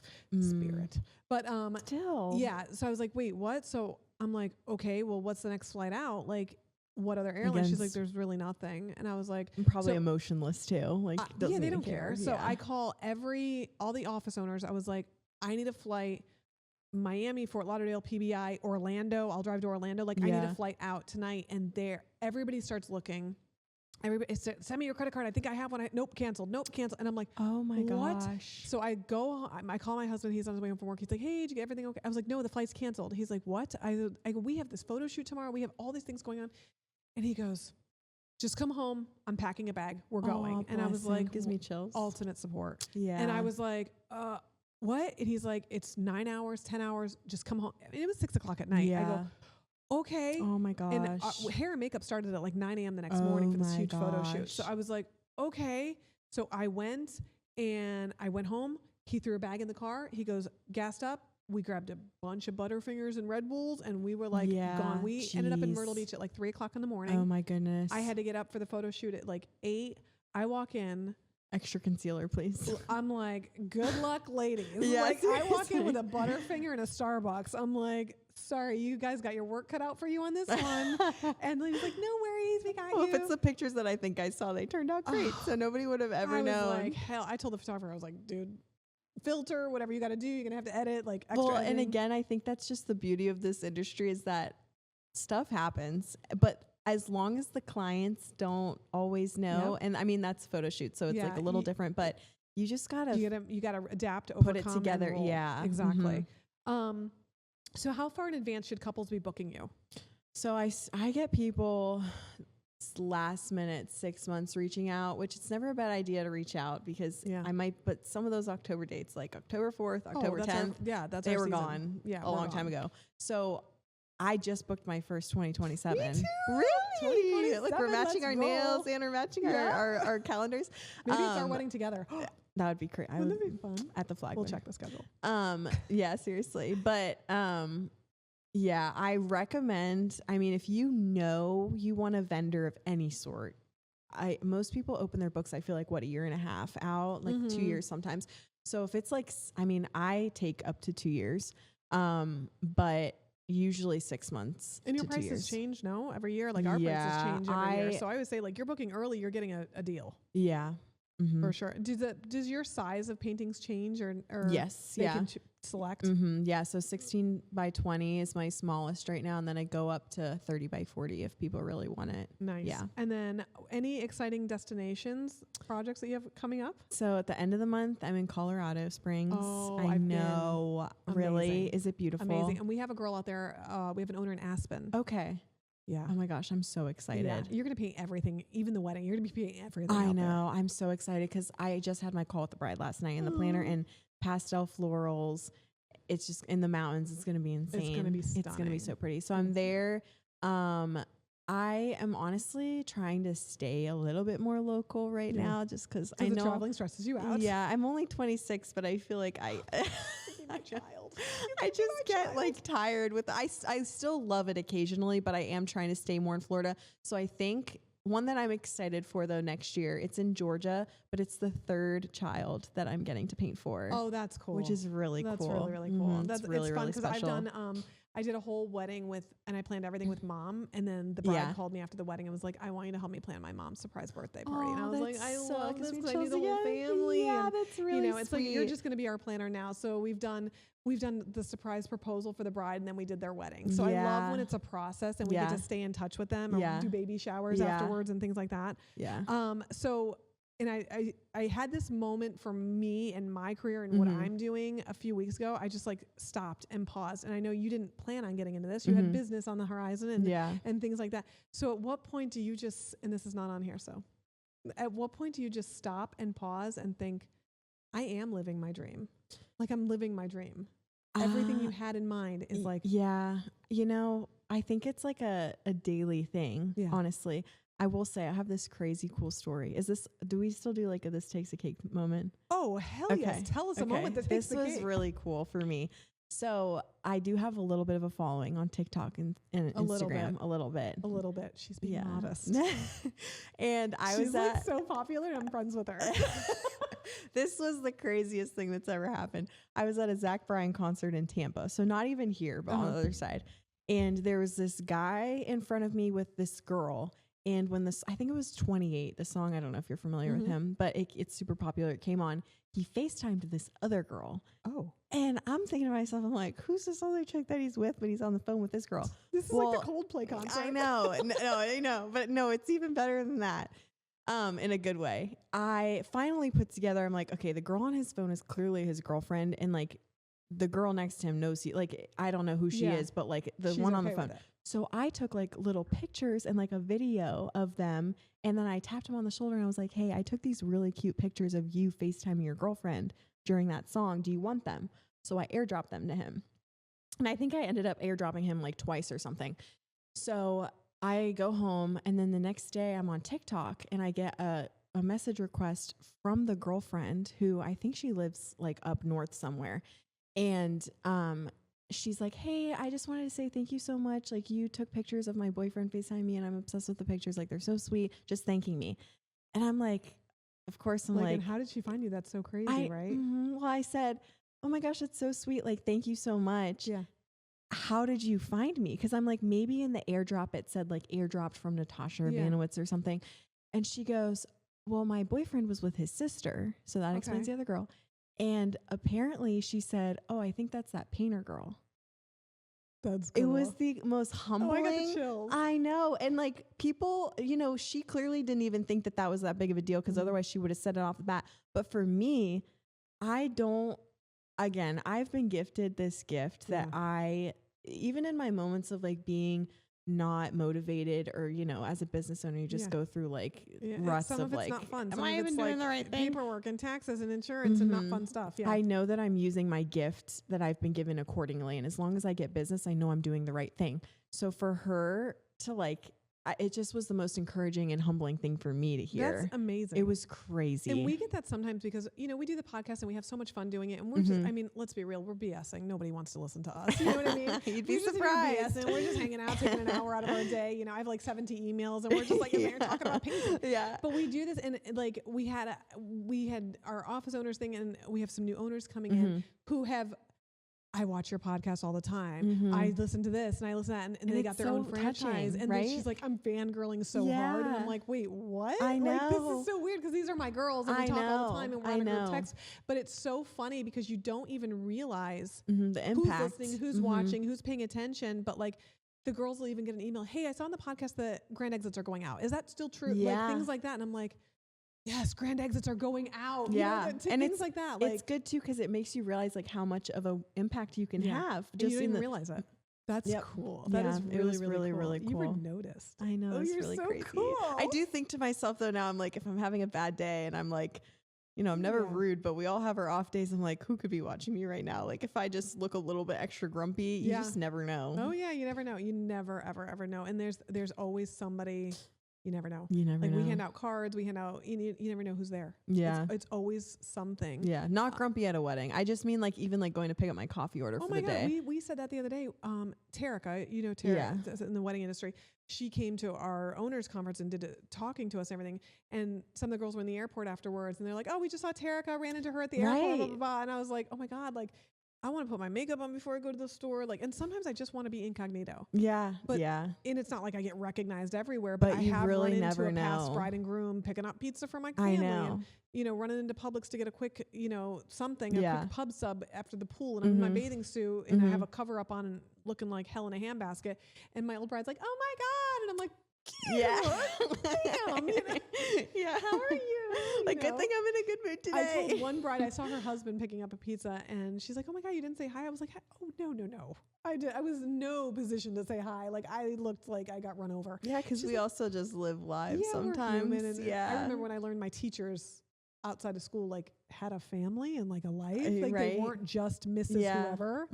But still. Yeah. So I was like, wait, what? So I'm like, okay, well, what's the next flight out? Like, what other airline? She's like, there's really nothing. And I was like, probably emotionless too. Like, yeah, they don't care. So I call all the office owners. I was like, I need a flight. Miami, Fort Lauderdale, PBI, Orlando. I'll drive to Orlando. Like I need a flight out tonight. And everybody starts looking. Everybody send me your credit card. I think I have one. Nope, canceled. Nope, canceled. And I'm like, oh my what? gosh. So I call my husband. He's on his way home from work. He's like, hey, did you get everything okay? I was like, no, the flight's canceled. He's like, what? I go, we have this photo shoot tomorrow. We have all these things going on. And he goes, just come home. I'm packing a bag. We're going. And I was like, gives me chills. Ultimate support. Yeah. And I was like, what? And he's like, it's 9 hours, 10 hours. Just come home. I mean, it was 6 o'clock at night. Yeah. I go, okay. Oh my gosh. And hair and makeup started at like 9 a.m. the next morning for this huge photo shoot. So I was like, okay. So I went home. He threw a bag in the car. He goes, gassed up. We grabbed a bunch of Butterfingers and Red Bulls and we were like gone. We ended up in Myrtle Beach at like 3 o'clock in the morning. Oh my goodness. I had to get up for the photo shoot at like 8. I walk in. Extra concealer, please. I'm like, good luck, ladies. Yeah, like seriously. I walk in with a Butterfinger and a Starbucks. I'm like, sorry, you guys got your work cut out for you on this one. And he's like, no worries, we got you. Well, if it's the pictures that I think I saw, they turned out great. So nobody would have ever known. Like, hell, I told the photographer, I was like, dude, filter, whatever you got to do, you're going to have to edit, like extra Well, editing. and again, I think that's just the beauty of this industry is that stuff happens, but as long as the clients don't always know, and I mean, that's photo shoot, so it's like a little different, but you just gotta, you gotta adapt, put it overcome, together. and roll. Yeah, exactly. So how far in advance should couples be booking you? So I get people last minute, 6 months reaching out, which it's never a bad idea to reach out because I might, but some of those October dates, like October 4th, October 10th, they were gone a long time ago. So I just booked my first 2027. Me too. Really? Look, we're matching our nails and we're matching our calendars. Maybe it's our wedding together. That would be great. Wouldn't that be fun? At the flag. We'll check the schedule. Yeah, seriously. But yeah, I recommend, I mean, if you know you want a vendor of any sort, most people open their books, I feel like, what, a year and a half out, like 2 years sometimes. So if it's like, I mean, I take up to 2 years, but usually 6 months. And your prices change, no? Every year? Like our prices change every year. So I always say, like, you're booking early, you're getting a deal. Yeah. For sure. Does your size of paintings change or yes, they can select? Yeah. So 16 by 20 is my smallest right now. And then I go up to 30 by 40 if people really want it. Nice. Yeah. And then any exciting destinations, projects that you have coming up? So at the end of the month, I'm in Colorado Springs. Oh, I know. Really? Is it beautiful? Amazing. And we have a girl out there. We have an owner in Aspen. Okay. Yeah. Oh my gosh, I'm so excited. Yeah. You're going to paint everything, even the wedding. You're going to be painting everything. I know. I'm so excited because I just had my call with the bride last night in the planner and pastel florals. It's just in the mountains. It's going to be insane. It's going to be stunning. It's going to be so pretty. So I'm there. I am honestly trying to stay a little bit more local right now just because I know the traveling stresses you out. Yeah. I'm only 26, but I feel like my child. I just get like tired with I still love it occasionally, but I am trying to stay more in Florida. So I think one that I'm excited for though next year, it's in Georgia, but it's the 3rd child that I'm getting to paint for. Oh, that's cool. Which is really cool. That's really cool. That's really, it's fun really special. I've done I did a whole wedding and I planned everything with mom, and then the bride called me after the wedding and was like, I want you to help me plan my mom's surprise birthday party. And I was like, I love this because I need the whole family. Yeah, that's really it's sweet. like, you're just going to be our planner now. So we've done the surprise proposal for the bride, and then we did their wedding. So I love when it's a process and we get to stay in touch with them or do baby showers afterwards and things like that. Yeah. And I had this moment for me and my career and what I'm doing a few weeks ago. I just like stopped and paused. And I know you didn't plan on getting into this. You had business on the horizon and things like that. So at what point do you just, and this is not on here, so at what point do you just stop and pause and think, I am living my dream? Like I'm living my dream. Everything you had in mind is like. Yeah. You know, I think it's like a daily thing, honestly. I will say I have this crazy cool story. Do we still do like a This Takes a Cake moment? Oh, hell yes. Tell us a moment that takes the cake. This was really cool for me. So I do have a little bit of a following on TikTok and Instagram. A little bit. She's being modest. And She's like so popular and I'm friends with her. This was the craziest thing that's ever happened. I was at a Zach Bryan concert in Tampa. So not even here, but on the other side. And there was this guy in front of me with this girl. And when I think it was 28, the song, I don't know if you're familiar with him, but it's super popular. It came on. He FaceTimed this other girl. Oh. And I'm thinking to myself, I'm like, who's this other chick that he's with, but he's on the phone with this girl? This is like the Coldplay concert. I know. No, I know. But no, it's even better than that. in a good way. I finally put together, I'm like, okay, the girl on his phone is clearly his girlfriend. And like the girl next to him knows like, I don't know who she is, but like the one on the phone. So I took like little pictures and like a video of them. And then I tapped him on the shoulder and I was like, hey, I took these really cute pictures of you FaceTiming your girlfriend during that song. Do you want them? So I airdropped them to him. And I think I ended up airdropping him like twice or something. So I go home and then the next day I'm on TikTok and I get a message request from the girlfriend who I think she lives like up north somewhere. And, she's like, hey, I just wanted to say thank you so much. Like you took pictures of my boyfriend FaceTime me and I'm obsessed with the pictures. Like they're so sweet. Just thanking me. And I'm like, of course I'm like, and how did she find you? That's so crazy, right? Well, I said, oh my gosh, that's so sweet. Like, thank you so much. Yeah. How did you find me? Cause I'm like, maybe in the airdrop, it said like airdropped from Natasha of Tash or something. And she goes, well, my boyfriend was with his sister. So that explains the other girl. And apparently she said, oh, I think that's that painter girl. That's cool. It was the most humbling. Oh, I got the chills. I know. And like people, you know, she clearly didn't even think that was that big of a deal because otherwise she would have said it off the bat. But for me, I've been gifted this gift that even in my moments of like being not motivated or, you know, as a business owner, you just go through like ruts some of it's like, not fun. am I even doing the right thing? Paperwork and taxes and insurance and not fun stuff. Yeah. I know that I'm using my gift that I've been given accordingly. And as long as I get business, I know I'm doing the right thing. So for her to like, it just was the most encouraging and humbling thing for me to hear. That's amazing. It was crazy. And we get that sometimes because, you know, we do the podcast and we have so much fun doing it. And we're just, I mean, let's be real, we're BSing. Nobody wants to listen to us. You know what I mean? You'd be surprised. And we're just hanging out, taking an hour out of our day. You know, I have like 70 emails and we're just like in there talking about painting. Yeah. But we do this and like we had our office owners thing and we have some new owners coming in who have, I watch your podcast all the time. I listen to this and I listen to that and they got their own franchise. And then she's like, I'm fangirling so hard. And I'm like, wait, what? I know. Like, this is so weird because these are my girls and we talk all the time and we're on a group text. But it's so funny because you don't even realize the impact. Who's listening, who's watching, who's paying attention. But like the girls will even get an email. Hey, I saw on the podcast that grand exits are going out. Is that still true? Yeah. Like things like that. And I'm like, yes, grand exits are going out. Yeah. You know, and things like that. Like, it's good too because it makes you realize like how much of an impact you can have. Just you don't even realize it. That's cool. That is really cool. You were noticed. I know. It's you're really so crazy. Cool. I do think to myself though now, I'm like, if I'm having a bad day and I'm like, you know, I'm never rude, but we all have our off days. I'm like, who could be watching me right now? Like if I just look a little bit extra grumpy, you just never know. Oh yeah, you never know. You never ever know. And there's always somebody. You never know. You never know. We hand out cards. We hand out. You never know who's there. Yeah, it's always something. Yeah, not grumpy at a wedding. I just mean like even like going to pick up my coffee order for the day. Oh my God, we said that the other day. Terica, you know Tara in the wedding industry. She came to our owners conference and did talking to us and everything. And some of the girls were in the airport afterwards, and they're like, "Oh, we just saw Terica. Ran into her at the airport." Blah blah blah. And I was like, "Oh my God, like." I want to put my makeup on before I go to the store. Like, and sometimes I just want to be incognito. Yeah. But, and it's not like I get recognized everywhere, but I have really run into a past bride and groom picking up pizza for my family. I know. And, you know, running into Publix to get a quick, you know, something, a quick pub sub after the pool. And I'm in my bathing suit and I have a cover up on and looking like hell in a handbasket. And my old bride's like, oh my God. And I'm like, damn, you know? Yeah. How are you? Like, good thing I'm in a good mood today. I told one bride, I saw her husband picking up a pizza and she's like, oh my God, you didn't say hi. I was like, oh, no. I was in no position to say hi. Like I looked like I got run over. Yeah. Cause we also just live lives sometimes. I remember when I learned my teachers outside of school, like had a family and like a life. Like they weren't just Mrs. Whoever.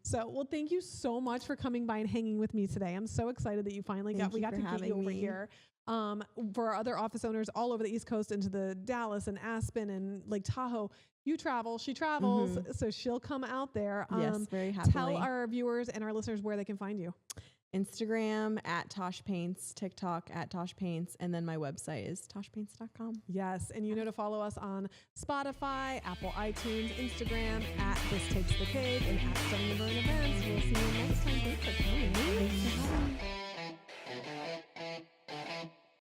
So, well, thank you so much for coming by and hanging with me today. I'm so excited that you finally we got to get you over here. For our other office owners all over the East Coast into the Dallas and Aspen and Lake Tahoe, you travel, she travels, so she'll come out there. Yes, very happily. Tell our viewers and our listeners where they can find you. Instagram at Tash Paints, TikTok at Tash Paints, and then my website is tashpaints.com. Yes, and you know to follow us on Spotify, Apple iTunes, Instagram at This Takes the Cake, and at Stunning and Burn Events. We'll see you next time. Thanks for coming.